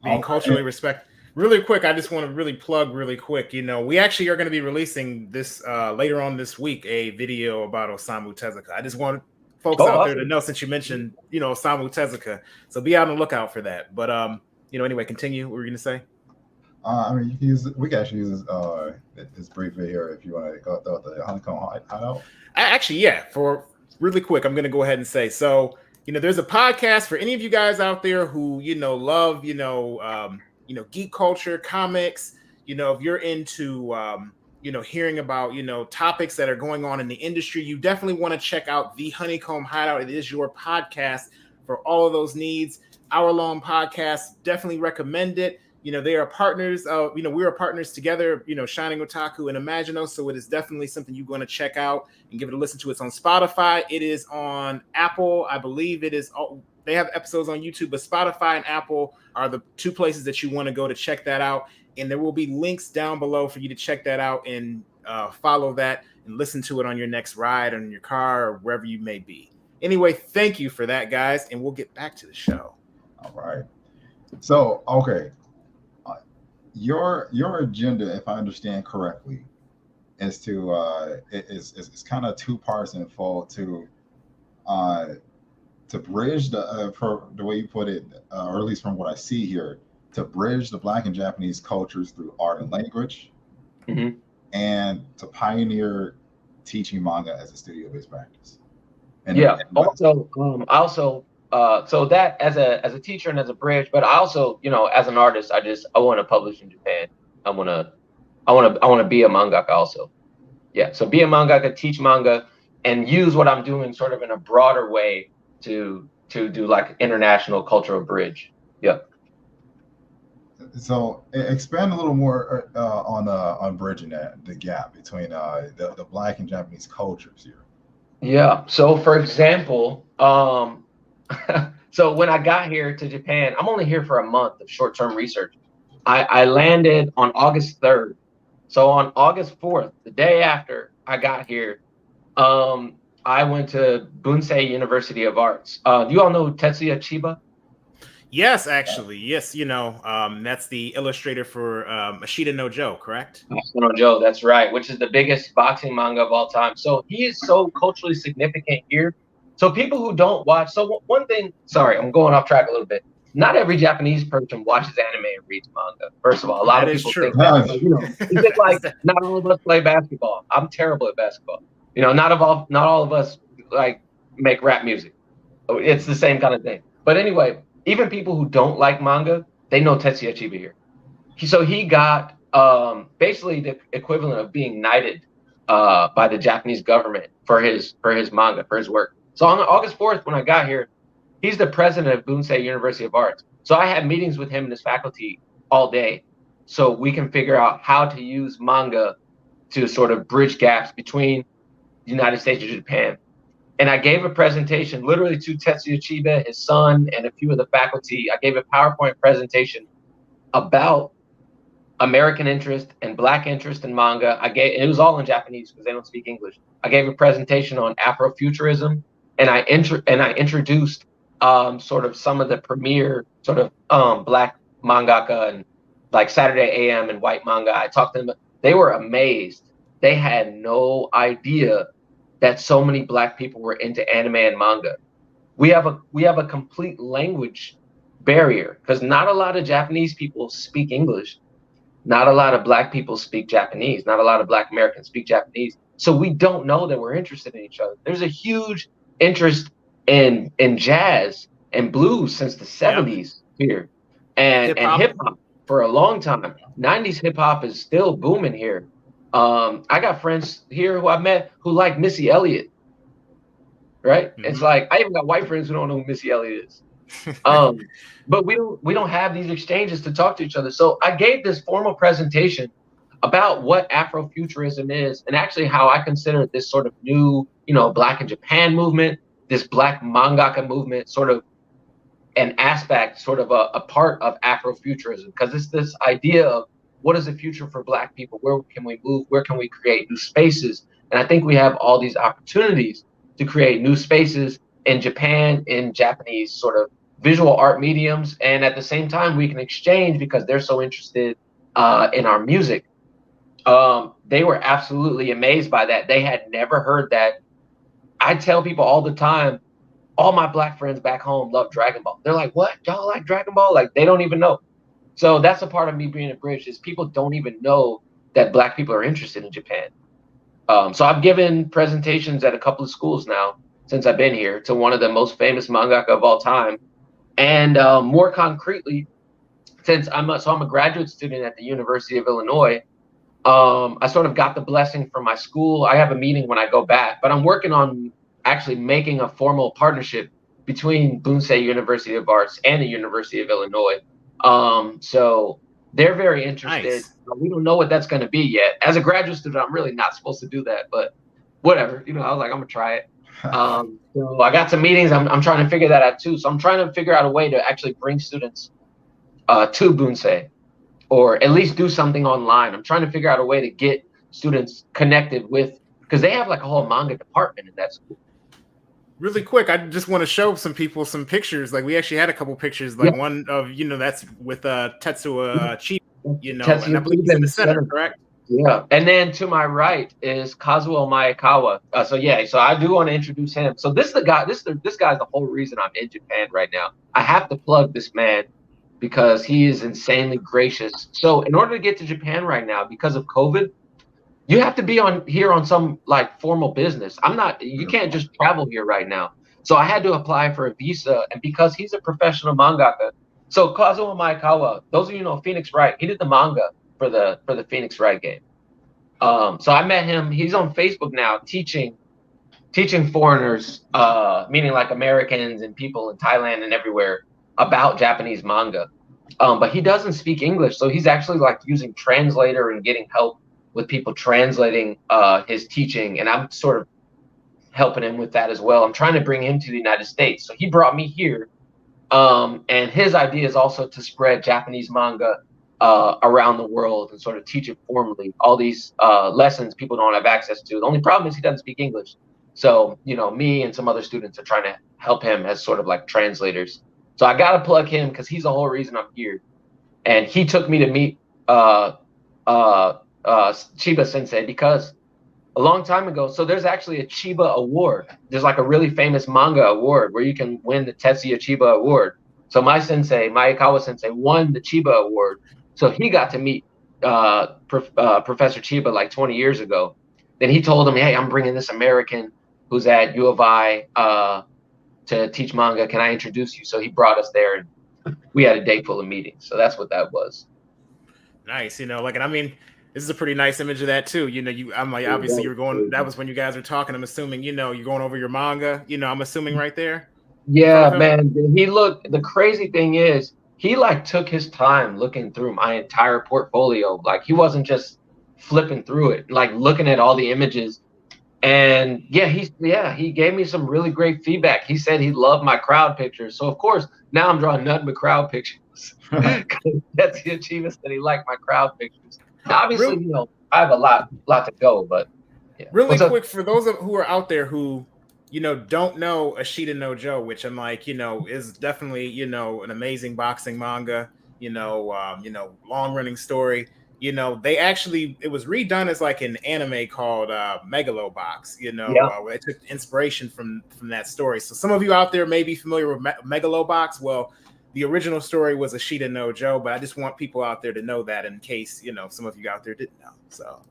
Being culturally respect. Really quick, I just want to really plug really quick. We actually are going to be releasing this later on this week, a video about Osamu Tezuka. I just want folks out there to know, since you mentioned, Osamu Tezuka. So be on the lookout for that. But anyway, continue. What were you going to say? We can actually use this brief video if you want to go through the Honeycomb Hideout. Actually, yeah. For really quick, I'm going to go ahead and say, so there's a podcast for any of you guys out there who love geek culture, comics. If you're into hearing about topics that are going on in the industry, you definitely want to check out the Honeycomb Hideout. It is your podcast for all of those needs. Hour-long podcast. Definitely recommend it. They are partners of, we are partners together, Shining Otaku and Imagino. So it is definitely something you're going to check out and give it a listen to. It's on Spotify. It is on Apple. I believe it is. They have episodes on YouTube, but Spotify and Apple are the two places that you want to go to check that out. And there will be links down below for you to check that out and follow that and listen to it on your next ride or in your car or wherever you may be. Anyway, thank you for that, guys. And we'll get back to the show. All right. So, okay. Your agenda, if I understand correctly, is to it's kind of two parts in full to bridge for the way you put it, or at least from what I see here, to bridge the Black and Japanese cultures through art and language, and to pioneer teaching manga as a studio-based practice. So that as a teacher and as a bridge, but I also, as an artist, I want to publish in Japan. I want to be a mangaka also. Yeah. So be a mangaka, teach manga, and use what I'm doing sort of in a broader way to to do like international cultural bridge. Yeah. So expand a little more on bridging the gap between the Black and Japanese cultures here. Yeah. So for example, so when I got here to Japan, I'm only here for a month of short-term research. I landed on August 3rd. So on August 4th, the day after I got here, I went to Bunsei University of Arts. Do you all know Tetsuya Chiba? Yes, actually. Yes, that's the illustrator for Ashita no Joe, correct? No Joe, that's right, which is the biggest boxing manga of all time. So he is so culturally significant here. So people who don't watch, so one thing, sorry, I'm going off track a little bit. Not every Japanese person watches anime and reads manga. First of all, a lot of people think that, it's just like not all of us play basketball. I'm terrible at basketball. Not all of us like make rap music. It's the same kind of thing. But anyway, even people who don't like manga, they know Tetsuya Chiba here. So he got basically the equivalent of being knighted by the Japanese government for his manga, for his work. So on August 4th, when I got here, he's the president of Bunsei University of Arts. So I had meetings with him and his faculty all day so we can figure out how to use manga to sort of bridge gaps between the United States and Japan. And I gave a presentation literally to Tetsuya Chiba, his son, and a few of the faculty. I gave a PowerPoint presentation about American interest and Black interest in manga. It was all in Japanese because they don't speak English. I gave a presentation on Afrofuturism, and I introduced sort of some of the premier sort of Black mangaka and like Saturday AM and White Manga. I talked to them. They were amazed. They had no idea that so many Black people were into anime and manga. We have a complete language barrier because not a lot of Japanese people speak English. Not a lot of Black people speak Japanese. Not a lot of Black Americans speak Japanese. So we don't know that we're interested in each other. There's a huge interest in jazz and blues since the 70s here, and hip hop for a long time. 90s hip hop is still booming here. I got friends here who I met who like Missy Elliott, right? Mm-hmm. It's like I even got white friends who don't know who Missy Elliott is. But we don't have these exchanges to talk to each other. So I gave this formal presentation about what Afrofuturism is and actually how I consider this sort of new, Black in Japan movement, this Black mangaka movement, sort of an aspect, sort of a part of Afrofuturism, because it's this idea of what is the future for Black people? Where can we move? Where can we create new spaces? And I think we have all these opportunities to create new spaces in Japan, in Japanese sort of visual art mediums. And at the same time, we can exchange because they're so interested in our music. They were absolutely amazed by that. They had never heard that. I tell people all the time, all my Black friends back home love Dragon Ball. They're like, what? Y'all like Dragon Ball? Like, they don't even know. So that's a part of me being a bridge is people don't even know that Black people are interested in Japan. So I've given presentations at a couple of schools now since I've been here to one of the most famous mangaka of all time. And more concretely, since I'm a graduate student at the University of Illinois, I sort of got the blessing from my school. I have a meeting when I go back, but I'm working on actually making a formal partnership between Bunsei University of Arts and the University of Illinois. So they're very interested. Nice. We don't know what that's going to be yet. As a graduate student, I'm really not supposed to do that, but whatever. I was like, I'm gonna try it. So I got some meetings. I'm trying to figure that out too. So I'm trying to figure out a way to actually bring students to Bunsei, or at least do something online. I'm trying to figure out a way to get students connected with, because they have like a whole manga department in that school. Really quick, I just want to show some people some pictures. Like we actually had a couple pictures, like one of that's with Tetsuya Chiba, and I believe he's in the center, correct? Yeah, and then to my right is Kazuo Maikawa. So I do want to introduce him. So this is the guy. This guy's the whole reason I'm in Japan right now. I have to plug this man because he is insanely gracious. So in order to get to Japan right now, because of COVID, you have to be here on some like formal business. You can't just travel here right now. So I had to apply for a visa, and because he's a professional mangaka. So Kazuo Maikawa, those of you know Phoenix Wright, he did the manga for the Phoenix Wright game. So I met him. He's on Facebook now teaching teaching foreigners, meaning like Americans and people in Thailand and everywhere, about Japanese manga. But he doesn't speak English, so he's actually like using translator and getting help with people translating his teaching, and I'm sort of helping him with that as well. I'm trying to bring him to the United States, so he brought me here. And his idea is also to spread Japanese manga around the world and sort of teach it formally. All these lessons people don't have access to. The only problem is he doesn't speak English. So, me and some other students are trying to help him as sort of like translators. So I got to plug him because he's the whole reason I'm here. And he took me to meet Chiba Sensei because a long time ago, so there's actually a Chiba Award. There's like a really famous manga award where you can win the Tetsuya Chiba Award. So my sensei, Maikawa Sensei, won the Chiba Award. So he got to meet Professor Chiba like 20 years ago. Then he told him, hey, I'm bringing this American who's at U of I to teach manga. Can I introduce you? So he brought us there, and we had a day full of meetings. So that's what that was. Nice. And I mean, this is a pretty nice image of that too. I'm like, obviously you're going, that was when you guys were talking. I'm assuming, you're going over your manga, I'm assuming right there. Yeah, man. The crazy thing is he like took his time looking through my entire portfolio. Like he wasn't just flipping through it, like looking at all the images. And he gave me some really great feedback. He said he loved my crowd pictures. So of course, now I'm drawing nothing but crowd pictures. That's the achievement that he liked my crowd pictures. Obviously, I have a lot to go, but yeah. Really quick, for those who are out there who, don't know Ashita no Joe, which I'm like, is definitely, an amazing boxing manga, long running story. They actually, it was redone as like an anime called Megalobox, where they took inspiration from that story. So some of you out there may be familiar with Megalobox. Well, the original story was Ashita no Joe, but I just want people out there to know that in case, some of you out there didn't know. So,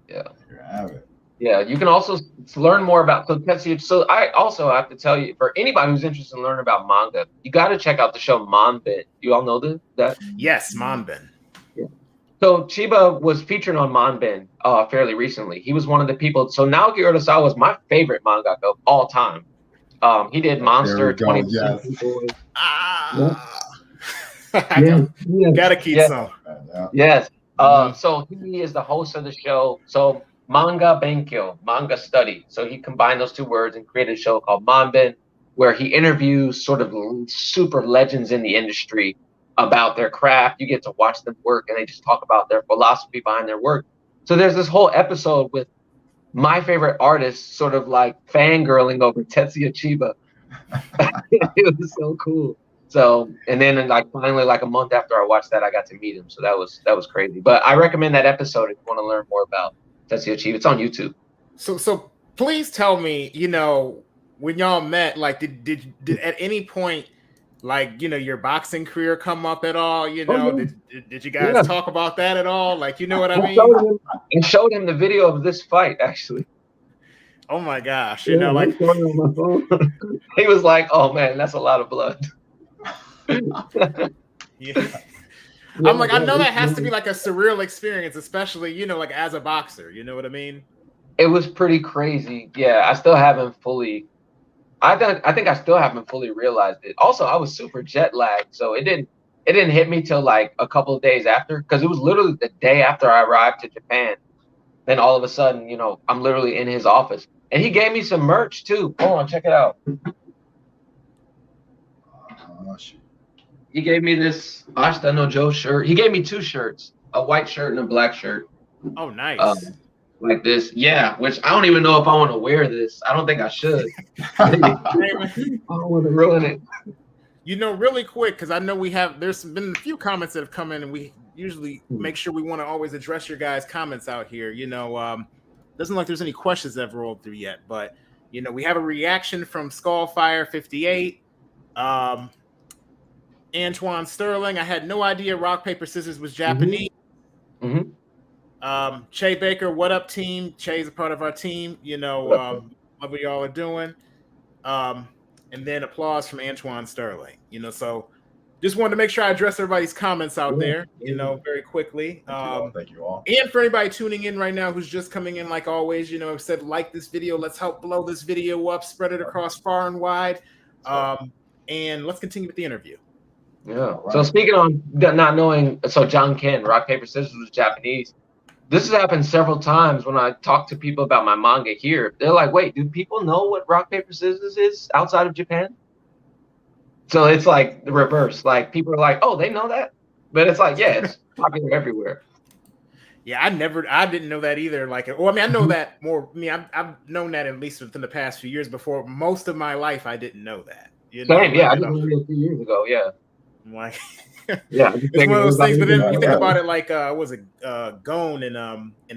yeah. You have it. Yeah, you can also learn more about Tetsuya. So I also have to tell you, for anybody who's interested in learning about manga, you got to check out the show Manben. You all know that? Yes, Manben. Yeah. So Chiba was featured on Manben fairly recently. He was one of the people. So Naoki Urasawa was my favorite mangaka of all time. He did Monster 20. Yes. Gotta keep some. Yes. So he is the host of the show. So Manga Benkyo, manga study. So he combined those two words and created a show called Manben, where he interviews sort of super legends in the industry about their craft. You get to watch them work, and they just talk about their philosophy behind their work. So there's this whole episode with my favorite artist sort of like fangirling over Tetsuya Chiba. It was so cool. So, and then like finally, like a month after I watched that, I got to meet him. So that was crazy. But I recommend that episode if you want to learn more about Tetsuya Chiba. It's on YouTube. So please tell me, when y'all met, like did at any point, like, your boxing career come up at all? Did you guys talk about that at all? Like, you know what I mean? I showed him the video of this fight, actually. Oh my gosh. He was like, oh man, that's a lot of blood. Yeah. I'm like, I know that has to be like a surreal experience, especially, like as a boxer, you know what I mean? It was pretty crazy. Yeah, I still haven't fully realized it. Also, I was super jet lagged, so it didn't hit me till like a couple of days after, because it was literally the day after I arrived to Japan. Then all of a sudden, I'm literally in his office, and he gave me some merch too. Hold on, check it out. He gave me this Ashita no Joe shirt. He gave me two shirts, a white shirt and a black shirt. Oh, nice. Like this. Yeah, which I don't even know if I want to wear this. I don't think I should. I don't want to ruin it. Really quick, because I know there's been a few comments that have come in, and we usually make sure we want to always address your guys' comments out here. Doesn't look like there's any questions that have rolled through yet, but, we have a reaction from Skullfire58. Antoine Sterling, I had no idea Rock, Paper, Scissors was Japanese. Mm-hmm. Che Baker, what up, team? Che's a part of our team. Love what y'all are doing. And then applause from Antoine Sterling. So Just wanted to make sure I address everybody's comments out Yeah. there, you know, very quickly. Thank you all. And for anybody tuning in right now who's just coming in, like always, you know, I've said like this video. Let's help blow this video up, spread it across far and wide. And let's continue with the interview. Yeah. Right. So speaking on not knowing, so John Ken, rock, paper, scissors was Japanese. This has happened several times when I talk to people about my manga here. They're like, wait, do people know what rock, paper, scissors is outside of Japan? So it's like the reverse. Like people are like, oh, they know that? But it's like, yeah, it's popular everywhere. Yeah, I didn't know that either. Like, well, I mean, I know that more. I mean, I've known that at least within the past few years. Before most of my life, I didn't know that. You know? Same, yeah, I didn't know it a few years ago. Yeah, I'm like, yeah, it's one of those things. But then you think about it, like, was it Gon in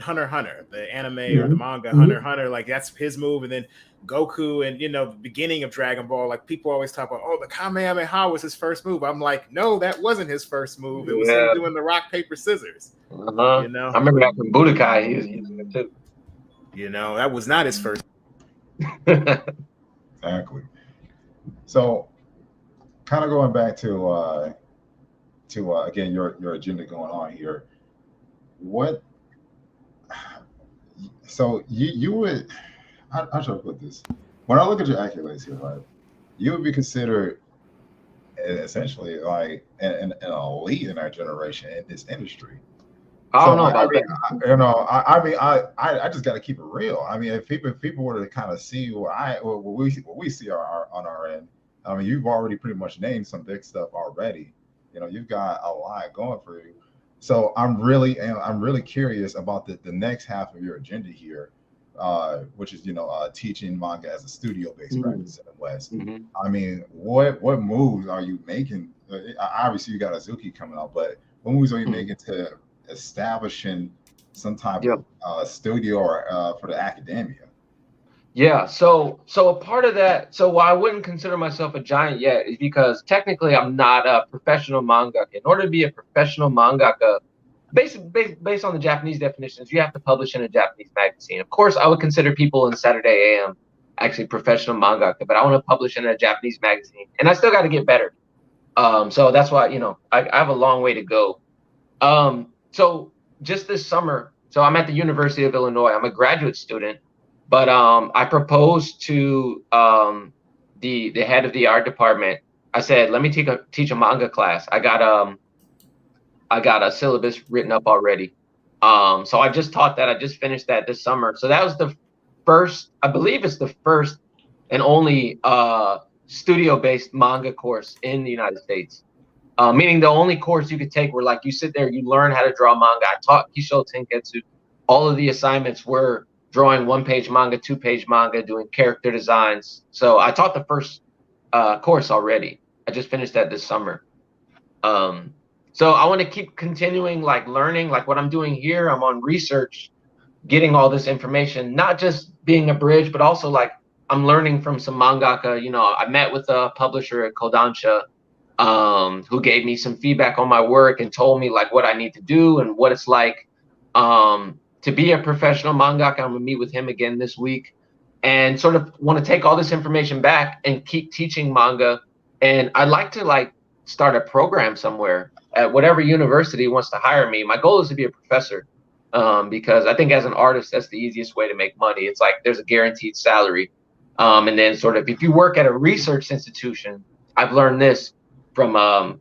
Hunter x Hunter, the anime or the manga Hunter x Hunter? Like that's his move, and then Goku, and you know, the beginning of Dragon Ball. Like people always talk about, oh, the Kamehameha was his first move. I'm like, no, that wasn't his first move. It was him doing the rock paper scissors. You know, I remember that from Budokai. He was using it too. You know, that was not his first. Exactly. So, kind of going back to again your agenda going on here. What? So you would. How should I put this? When I look at your accolades here, right, you would be considered essentially like an elite in our generation in this industry. I don't know about that. I just got to keep it real. I mean, if people were to kind of see what we see on our end, I mean, you've already pretty much named some big stuff already. You know, you've got a lot going for you. So I'm really curious about the next half of your agenda here. Which is, you know, teaching manga as a studio-based practice in the West. I mean, what moves are you making? Obviously, you got Azuki coming out, but what moves are you making to establishing some type of studio or for the academia? Yeah, so a part of that, so why I wouldn't consider myself a giant yet is because technically I'm not a professional mangaka. In order to be a professional mangaka, based on the Japanese definitions, you have to publish in a Japanese magazine. Of course, I would consider people in Saturday AM actually professional mangaka, but I want to publish in a Japanese magazine, and I still got to get better. So that's why, you know, I have a long way to go. So just this summer, so I'm at the University of Illinois. I'm a graduate student, but I proposed to the head of the art department. I said, let me teach a manga class. I got a syllabus written up already. So I just taught that. I just finished that this summer. So that was the first, I believe it's the first and only studio-based manga course in the United States. Meaning the only course you could take where like you sit there, you learn how to draw manga. I taught Kisho Tenketsu. All of the assignments were drawing 1-page manga, 2-page manga, doing character designs. So I taught the first course already. I just finished that this summer. So I want to keep continuing like learning, like what I'm doing here. I'm on research, getting all this information, not just being a bridge, but also like I'm learning from some mangaka. You know, I met with a publisher at Kodansha who gave me some feedback on my work and told me like what I need to do and what it's like to be a professional mangaka. I'm gonna meet with him again this week and sort of want to take all this information back and keep teaching manga. And I'd like to like start a program somewhere at whatever university wants to hire me. My goal is to be a professor because I think as an artist, that's the easiest way to make money. It's like there's a guaranteed salary. And then sort of if you work at a research institution, I've learned this from a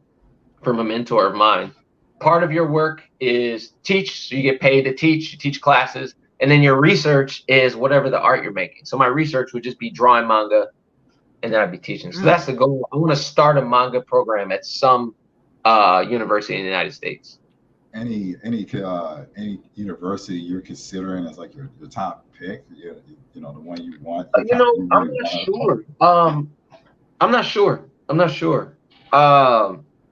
mentor of mine. Part of your work is teach, so you get paid to teach, you teach classes, and then your research is whatever the art you're making. So my research would just be drawing manga, and then I'd be teaching. So that's the goal. I want to start a manga program at some university in the United States. Any university you're considering as like your top pick? You know, the one you want. You know, I'm not sure. I'm not sure.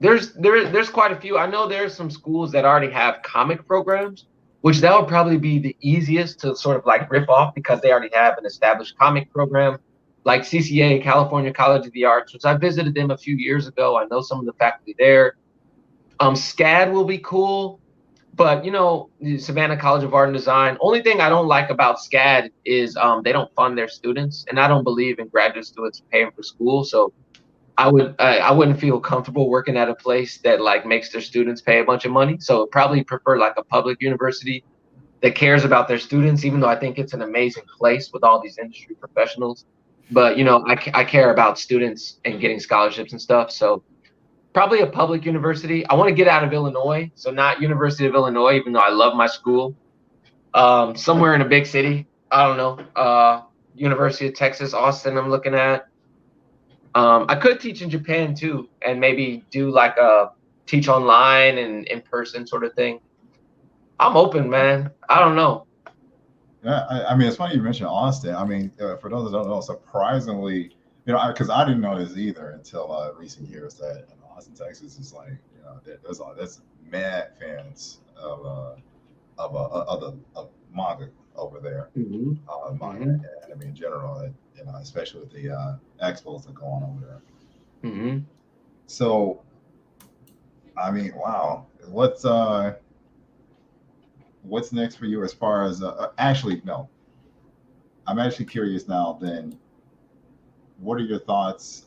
There's quite a few. I know there's some schools that already have comic programs, which that would probably be the easiest to sort of like rip off because they already have an established comic program, like CCA, California College of the Arts, which I visited them a few years ago. I know some of the faculty there. SCAD will be cool, but you know, the Savannah College of Art and Design. Only thing I don't like about SCAD is they don't fund their students, and I don't believe in graduate students paying for school. So I wouldn't feel comfortable working at a place that like makes their students pay a bunch of money. So I'd probably prefer like a public university that cares about their students, even though I think it's an amazing place with all these industry professionals. But, you know, I care about students and getting scholarships and stuff. So probably a public university. I want to get out of Illinois. So not University of Illinois, even though I love my school. Somewhere in a big city. I don't know. University of Texas, Austin, I'm looking at. I could teach in Japan too, and maybe do like a teach online and in person sort of thing. I'm open, man. I don't know. Yeah, I mean, it's funny you mentioned Austin. I mean, for those that don't know, surprisingly, you know, because I didn't know this either until recent years that Austin, Texas is like, you know, there's mad fans of manga over there, manga and anime in general. You know, especially with the expos that go on over there. So, I mean, wow, what's next for you as far as actually no, I'm actually curious now. Then, what are your thoughts?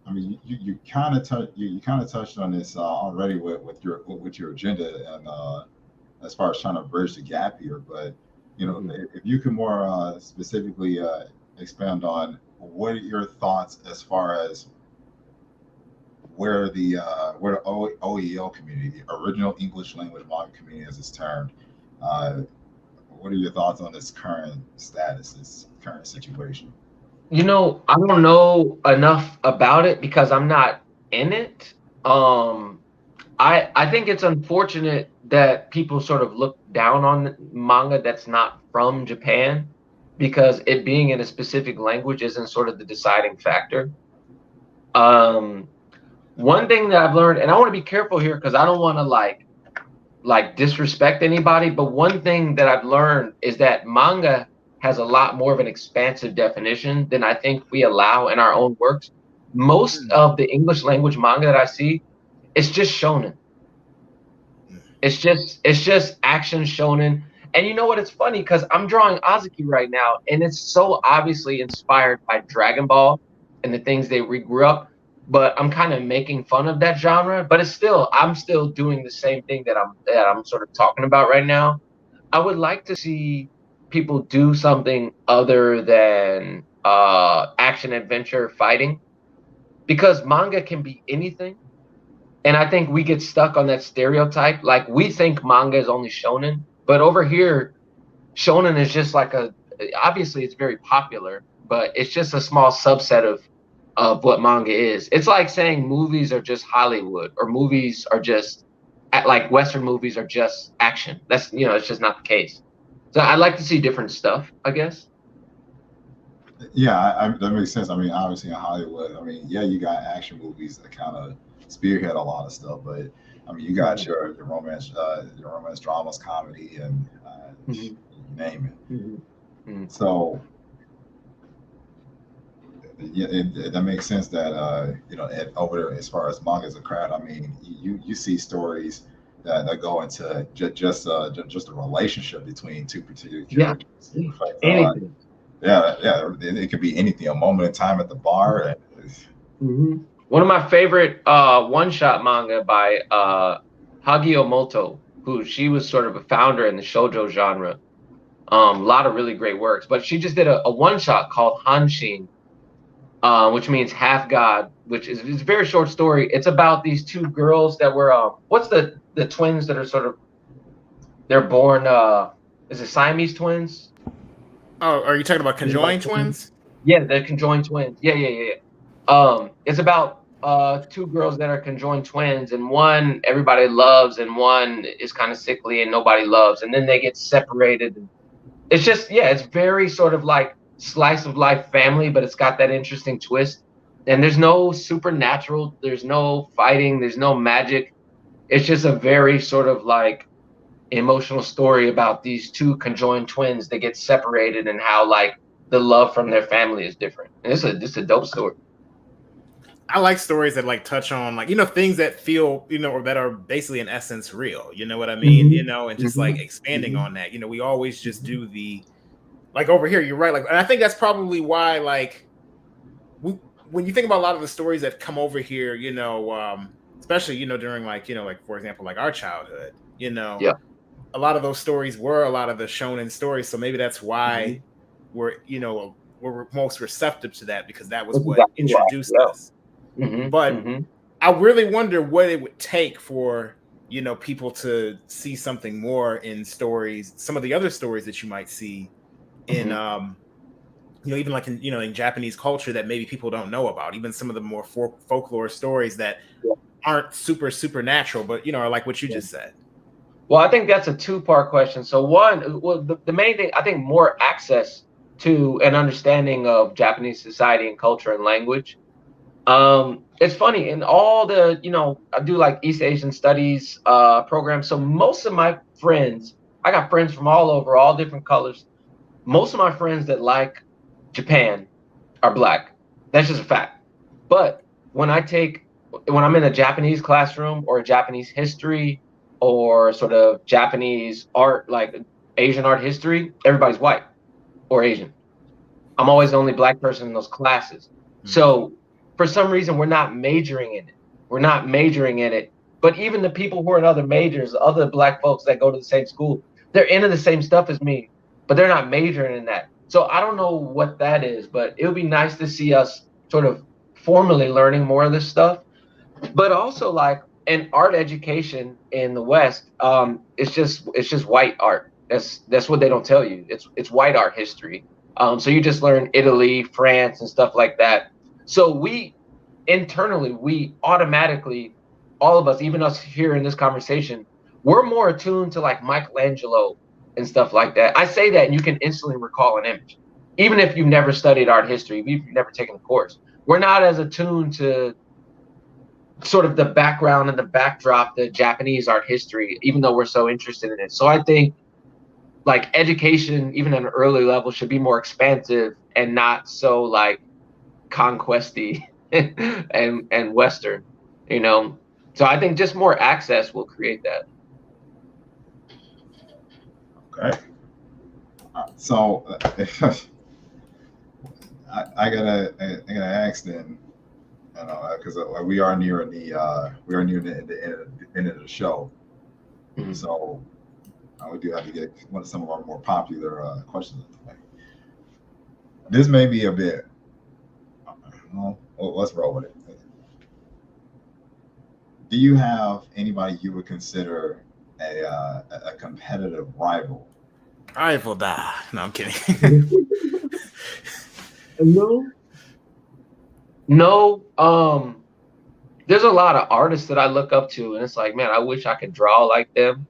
I mean, you kind of touched on this already with your agenda and as far as trying to bridge the gap here. But you know, if you could more specifically expand on what are your thoughts as far as where the OEL community, the original English language manga community, as it's termed, what are your thoughts on this current status, this current situation? You know, I don't know enough about it because I'm not in it. I think it's unfortunate that people sort of look down on manga that's not from Japan, because it being in a specific language isn't sort of the deciding factor. One thing that I've learned, and I want to be careful here because I don't want to like disrespect anybody, but one thing that I've learned is that manga has a lot more of an expansive definition than I think we allow in our own works. Most of the English language manga that I see, it's just shonen. It's just action shonen. And you know what? It's funny because I'm drawing Azuki right now, and it's so obviously inspired by Dragon Ball and the things they regrew up. But I'm kind of making fun of that genre. But I'm still doing the same thing that I'm sort of talking about right now. I would like to see people do something other than action, adventure, fighting, because manga can be anything. And I think we get stuck on that stereotype. Like, we think manga is only shonen, but over here, shonen is just like obviously it's very popular, but it's just a small subset of what manga is. It's like saying movies are just Hollywood, or movies are just like Western movies are just action. That's, you know, it's just not the case. So I'd like to see different stuff, I guess. Yeah, that makes sense. I mean, obviously in Hollywood, I mean, yeah, you got action movies that kind of spearhead a lot of stuff, but I mean, you got your romance dramas, comedy, and you name it. So yeah, that makes sense that you know, over there as far as manga as a craft, I mean, you see stories that go into just a relationship between two particular characters. Anything. It could be anything. A moment in time at the bar. One of my favorite one-shot manga by Hagio Moto, who she was sort of a founder in the shoujo genre. A lot of really great works, but she just did a one-shot called Hanshin, which means half god, which is a very short story. It's about these two girls that were what's the twins that are sort of, they're born is it Siamese twins? Oh, are you talking about conjoined twins? Yeah, they're conjoined twins. Yeah. It's about two girls that are conjoined twins, and one everybody loves and one is kind of sickly and nobody loves, and then they get separated. It's just, yeah, it's very sort of like slice of life family, but it's got that interesting twist. And there's no supernatural, there's no fighting, there's no magic. It's just a very sort of like emotional story about these two conjoined twins that get separated and how like the love from their family is different. And it's a dope story. I like stories that like touch on like, you know, things that feel, you know, or that are basically in essence real, you know what I mean? You know, and just like expanding on that. You know, we always just do the, like over here, you're right. Like, and I think that's probably why like when you think about a lot of the stories that come over here, especially, during like, for example, like our childhood, Yeah. a lot of those stories were a lot of the shonen stories. So maybe that's why we're most receptive to that, because that was That's what exactly introduced why, us. But I really wonder what it would take for, people to see something more in stories, some of the other stories that you might see in, even like in Japanese culture that maybe people don't know about, even some of the more folklore stories that aren't super supernatural, but are like what you just said. Well, I think that's a two-part question. So one, well, the main thing, I think more access to an understanding of Japanese society and culture and language. It's funny, in all the, I do like East Asian studies programs. So most of my friends, I got friends from all over, all different colors. Most of my friends that like Japan are Black. That's just a fact. But when I'm in a Japanese classroom or a Japanese history or sort of Japanese art, like Asian art history, everybody's white or Asian. I'm always the only Black person in those classes. So for some reason, we're not majoring in it. But even the people who are in other majors, other Black folks that go to the same school, they're into the same stuff as me, but they're not majoring in that. So I don't know what that is, but it would be nice to see us sort of formally learning more of this stuff. But also, like, in art education in the West, it's just white art. That's what they don't tell you. It's white art history. So you just learn Italy, France, and stuff like that. So we automatically, all of us, even us here in this conversation, we're more attuned to like Michelangelo and stuff like that. I say that and you can instantly recall an image, even if you've never studied art history, if you've never taken a course. We're not as attuned to sort of the background and the backdrop, the Japanese art history, even though we're so interested in it. So I think like education, even at an early level, should be more expansive and not so like conquesty and Western, So I think just more access will create that. Okay. So I gotta ask then, because we are near the end of the show, so we do have to get some of our more popular questions. This may be a bit. Well, let's roll with it. Do you have anybody you would consider a competitive rival? Rival, da. No, I'm kidding. No. There's a lot of artists that I look up to, and it's like, man, I wish I could draw like them.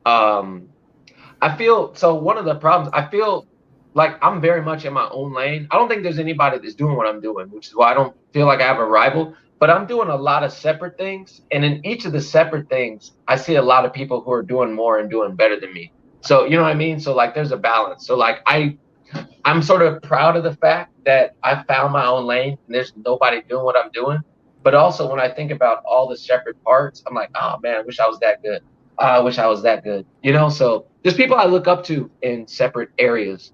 I feel so. One of the problems, I feel like I'm very much in my own lane. I don't think there's anybody that's doing what I'm doing, which is why I don't feel like I have a rival. But I'm doing a lot of separate things, and in each of the separate things, I see a lot of people who are doing more and doing better than me. So you know what I mean? So like, there's a balance. So like, I'm sort of proud of the fact that I found my own lane, and there's nobody doing what I'm doing. But also, when I think about all the separate parts, I'm like, oh man, I wish I was that good. I wish I was that good. So there's people I look up to in separate areas.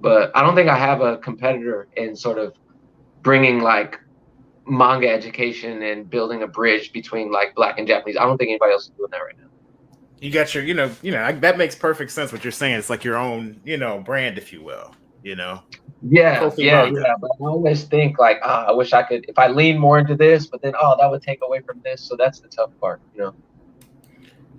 But I don't think I have a competitor in sort of bringing like manga education and building a bridge between like Black and Japanese. I don't think anybody else is doing that right now. You got your, that makes perfect sense what you're saying. It's like your own, brand, if you will, Yeah. Manga. But I always think like, I wish I could, if I lean more into this, but then, that would take away from this. So that's the tough part,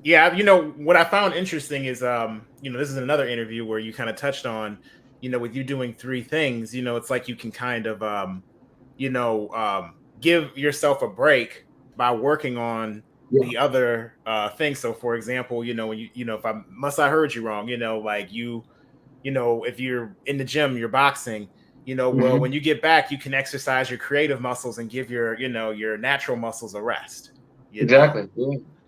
Yeah. What I found interesting is, this is another interview where you kind of touched on, with you doing three things, it's like you can kind of, give yourself a break by working on the other things. So for example, when if I heard you wrong, like if you're in the gym, you're boxing, well, when you get back, you can exercise your creative muscles and give your natural muscles a rest. Exactly.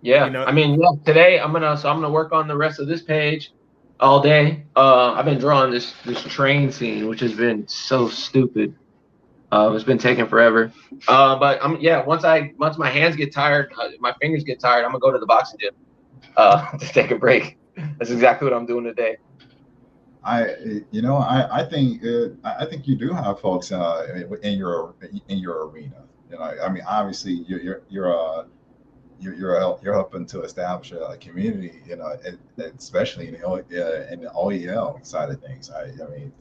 Yeah. I mean, today I'm gonna work on the rest of this page all day. I've been drawing this train scene, which has been so stupid. It's been taking forever. But once my hands get tired, my fingers get tired, I'm gonna go to the boxing gym to take a break. That's exactly what I'm doing today. I think you do have folks in your arena. I mean, obviously you're helping to establish a community, especially in the OEL side of things. I mean,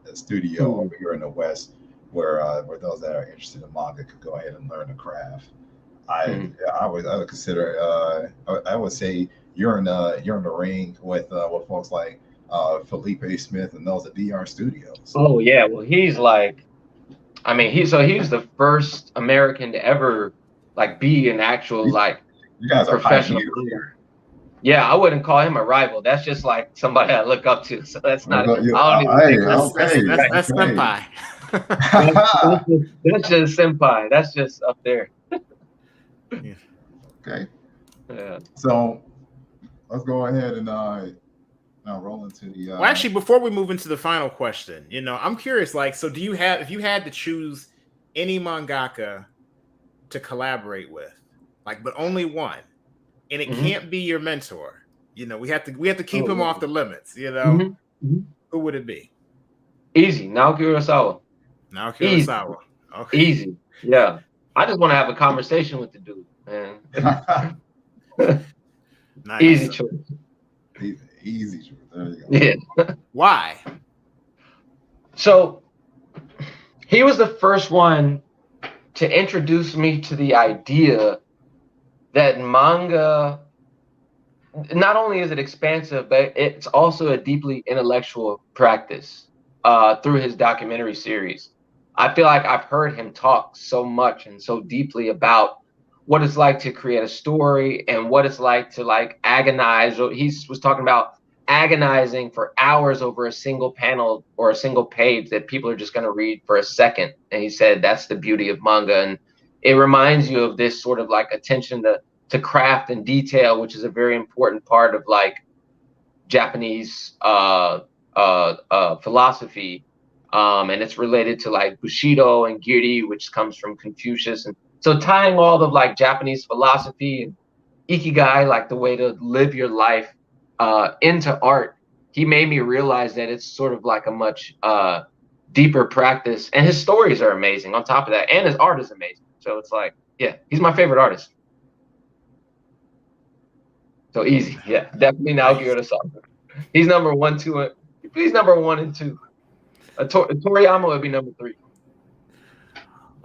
a studio over here in the West where those that are interested in manga could go ahead and learn the craft. I would consider I would say you're in the ring with folks like Felipe Smith and those at DR Studios. Oh yeah, well he's like, I mean he's the first American to ever like be an actual like you guys are professional player. Yeah, I wouldn't call him a rival. That's just like somebody I look up to. So that's not. That's senpai. That's just senpai. That's just up there. Yeah. Okay. Yeah. So let's go ahead and now roll into the. Well, actually, before we move into the final question, I'm curious. Like, so do you have, if you had to choose any mangaka to collaborate with, like, but only one, and it can't be your mentor, we have to keep him off the limits. Who would it be? Easy, Naoki Urasawa. Naoki Urasawa. Okay. Easy. Yeah. I just want to have a conversation with the dude, man. Nice. Easy choice. Easy choice. There you go. Yeah. Why? So he was the first one to introduce me to the idea that manga, not only is it expansive, but it's also a deeply intellectual practice through his documentary series. I feel like I've heard him talk so much and so deeply about what it's like to create a story and what it's like to like agonize. He was talking about agonizing for hours over a single panel or a single page that people are just going to read for a second. And he said that's the beauty of manga. And it reminds you of this sort of like attention to craft and detail, which is a very important part of like Japanese philosophy. And it's related to like Bushido and Giri, which comes from Confucius. And so tying all of like Japanese philosophy and Ikigai, like the way to live your life into art, he made me realize that it's sort of like a much deeper practice. And his stories are amazing on top of that. And his art is amazing. So it's like, yeah, he's my favorite artist. So easy. Yeah, definitely Naoki Urasawa. He's number 1, 2. He's number 1 and 2. Toriyama would be number 3.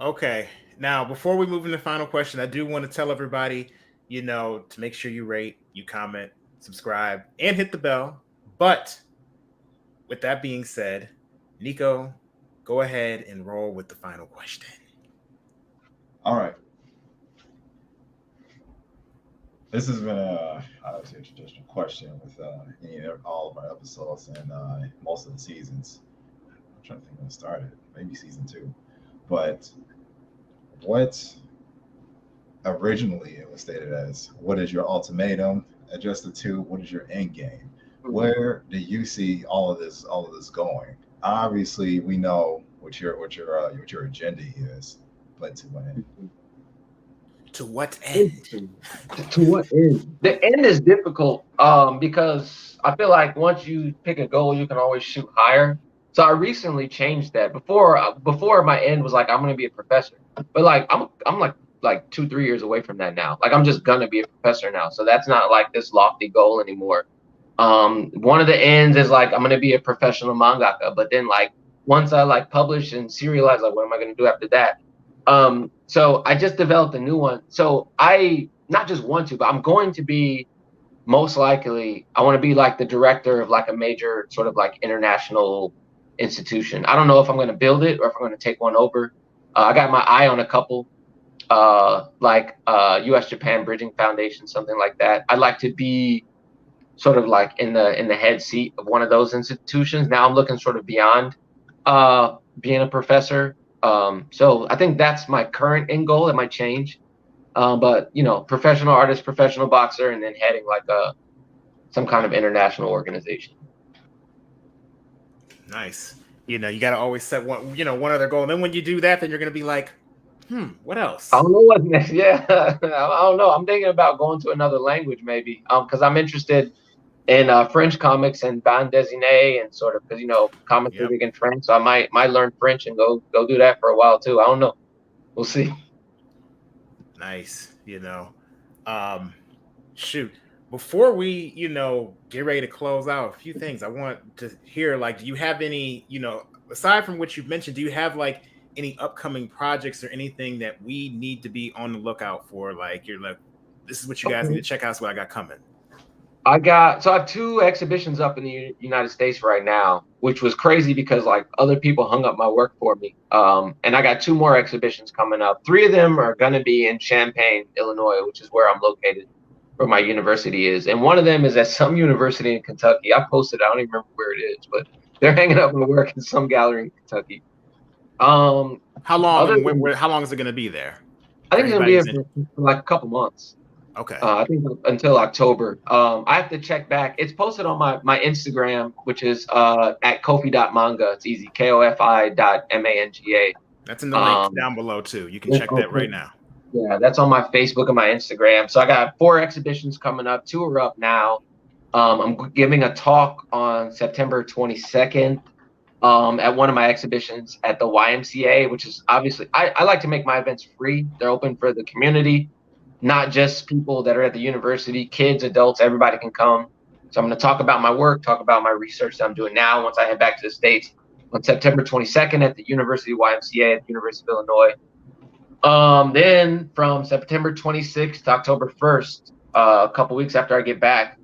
Okay. Now, before we move into the final question, I do want to tell everybody, to make sure you rate, you comment, subscribe, and hit the bell. But with that being said, Nico, go ahead and roll with the final question. All right. This has been obviously a traditional question with all of our episodes and most of the seasons. I'm trying to think when it started, maybe season 2. But what originally it was stated as, what is your ultimatum? Adjusted to, what is your end game? Where do you see all of this going? Obviously, we know what your agenda is, but to what end? To what end? To what end? The end is difficult because I feel like once you pick a goal, you can always shoot higher. So I recently changed that. Before my end was like, I'm going to be a professor, but like I'm like 2-3 years away from that now. Like I'm just going to be a professor now. So that's not like this lofty goal anymore. One of the ends is like, I'm going to be a professional mangaka, but then like once I like publish and serialize, like what am I going to do after that? So I just developed a new one. So I not just want to, but I'm going to be most likely, I want to be like the director of like a major sort of like international institution. I don't know if I'm going to build it or if I'm going to take one over. I got my eye on a couple, like U.S. Japan Bridging Foundation, something like that. I'd like to be sort of like in the head seat of one of those institutions. Now I'm looking sort of beyond being a professor. So I think that's my current end goal. It might change, but professional artist, professional boxer, and then heading like some kind of international organization. Nice. You got to always set one other goal. And then when you do that, then you're going to be like, what else? I don't know what's next. Yeah, I don't know. I'm thinking about going to another language maybe, because I'm interested and French comics and bande dessinée and sort of, because comics are big in French, so I might learn French and go do that for a while too. I don't know. We'll see. Nice. Shoot. Before we, get ready to close out, a few things I want to hear. Like, do you have any, aside from what you've mentioned, do you have like any upcoming projects or anything that we need to be on the lookout for? Like, you're like, this is what you guys need to check out. This is what I got coming. I have 2 exhibitions up in the United States right now, which was crazy because like other people hung up my work for me. And I got 2 more exhibitions coming up. 3 of them are going to be in Champaign, Illinois, which is where I'm located, where my university is. And one of them is at some university in Kentucky. I posted, I don't even remember where it is, but they're hanging up my work in some gallery in Kentucky. How long? How long is it going to be there? I think it's going to be for like a couple months. Okay. I think until October. I have to check back. It's posted on my Instagram, which is at Kofi.manga. It's easy. KOFI.MANGA. That's in the link down below too. You can check that right now. Yeah, that's on my Facebook and my Instagram. So I got 4 exhibitions coming up. 2 are up now. I'm giving a talk on September 22nd at one of my exhibitions at the YMCA, which is obviously, I like to make my events free. They're open for the community. Not just people that are at the university, kids, adults, everybody can come. So I'm going to talk about my work, talk about my research that I'm doing now once I head back to the States on September 22nd at the University YMCA at the University of Illinois. Then from September 26th to October 1st, a couple weeks after I get back,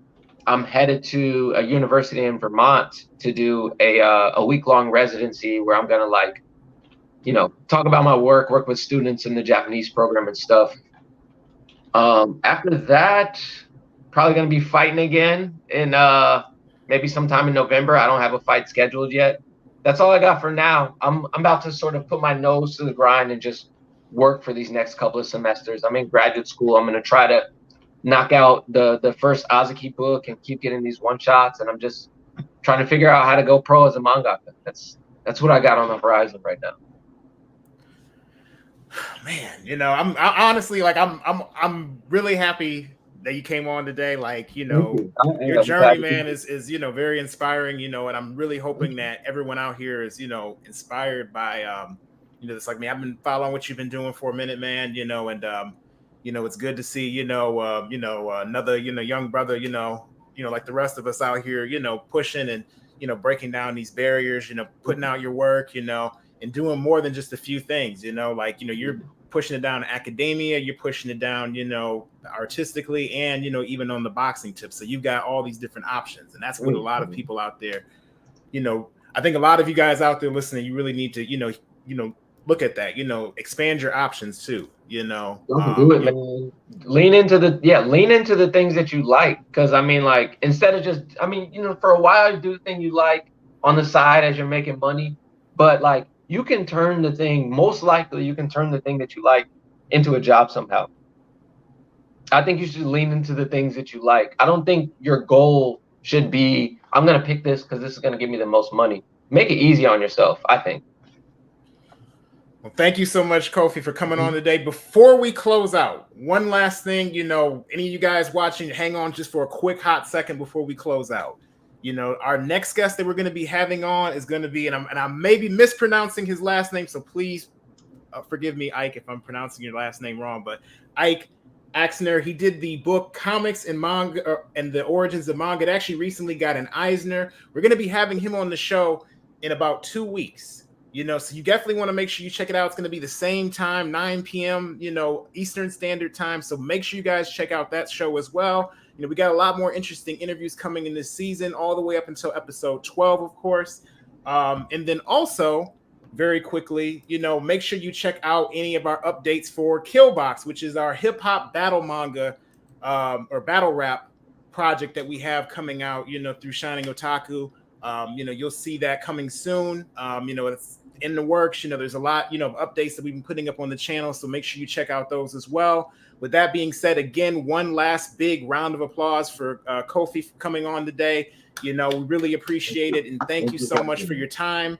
I'm headed to a university in Vermont to do a week-long residency where I'm going to talk about my work with students in the Japanese program and stuff. After that, probably going to be fighting again in maybe sometime in November. I don't have a fight scheduled yet. That's all I got for now. I'm about to sort of put my nose to the grind and just work for these next couple of semesters. I'm in graduate school. I'm going to try to knock out the first Azaki book and keep getting these one-shots. And I'm just trying to figure out how to go pro as a mangaka. That's what I got on the horizon right now. Man, I'm honestly like I'm really happy that you came on today. Like, your journey, man, is very inspiring, and I'm really hoping that everyone out here is, inspired by it's like me. I've been following what you've been doing for a minute, man, and it's good to see, another, young brother, like the rest of us out here, pushing and, breaking down these barriers, putting out your work, and doing more than just a few things, you're pushing it down in academia, you're pushing it down, artistically, and, even on the boxing tip. So you've got all these different options. And that's what a lot of people out there, I think a lot of you guys out there listening, you really need to, look at that, expand your options too, Don't do it, man. Lean into the things that you like. Cause instead of just, for a while you do the thing you like on the side as you're making money, but you can turn the thing, most likely you can turn the thing that you like into a job somehow. I think you should lean into the things that you like. I don't think your goal should be, I'm going to pick this because this is going to give me the most money. Make it easy on yourself, I think. Well, thank you so much, Kofi, for coming on today. Before we close out, one last thing, any of you guys watching, hang on just for a quick hot second before we close out. Our next guest that we're going to be having on is going to be, and I may be mispronouncing his last name, so please forgive me, Ike, if I'm pronouncing your last name wrong, but Ike Axner, he did the book Comics and Manga and the Origins of Manga. It actually recently got an Eisner. We're going to be having him on the show in about 2 weeks. So you definitely want to make sure you check it out. It's going to be the same time, 9 p.m., Eastern Standard Time. So make sure you guys check out that show as well. We got a lot more interesting interviews coming in this season, all the way up until episode 12, of course. And then also, very quickly, make sure you check out any of our updates for Killbox, which is our hip-hop battle manga or battle rap project that we have coming out, through Shining Otaku. You'll see that coming soon. It's in the works. There's a lot, of updates that we've been putting up on the channel. So make sure you check out those as well. With that being said, again, one last big round of applause for Kofi for coming on today. We really appreciate it. And thank you so much for your time.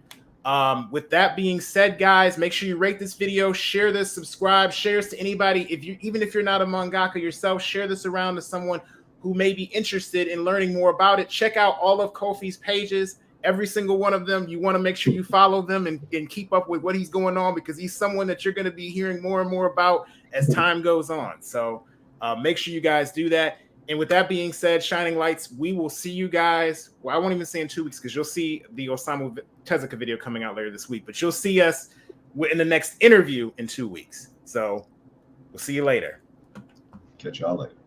With that being said, guys, make sure you rate this video, share this, subscribe, share this to anybody. Even if you're not a mangaka yourself, share this around to someone who may be interested in learning more about it, check out all of Kofi's pages. Every single one of them, you want to make sure you follow them and keep up with what he's going on, because he's someone that you're going to be hearing more and more about as time goes on. So make sure you guys do that. And with that being said, Shining Lights, we will see you guys. Well, I won't even say in 2 weeks, because you'll see the Osamu Tezuka video coming out later this week. But you'll see us in the next interview in 2 weeks. So we'll see you later. Catch y'all later.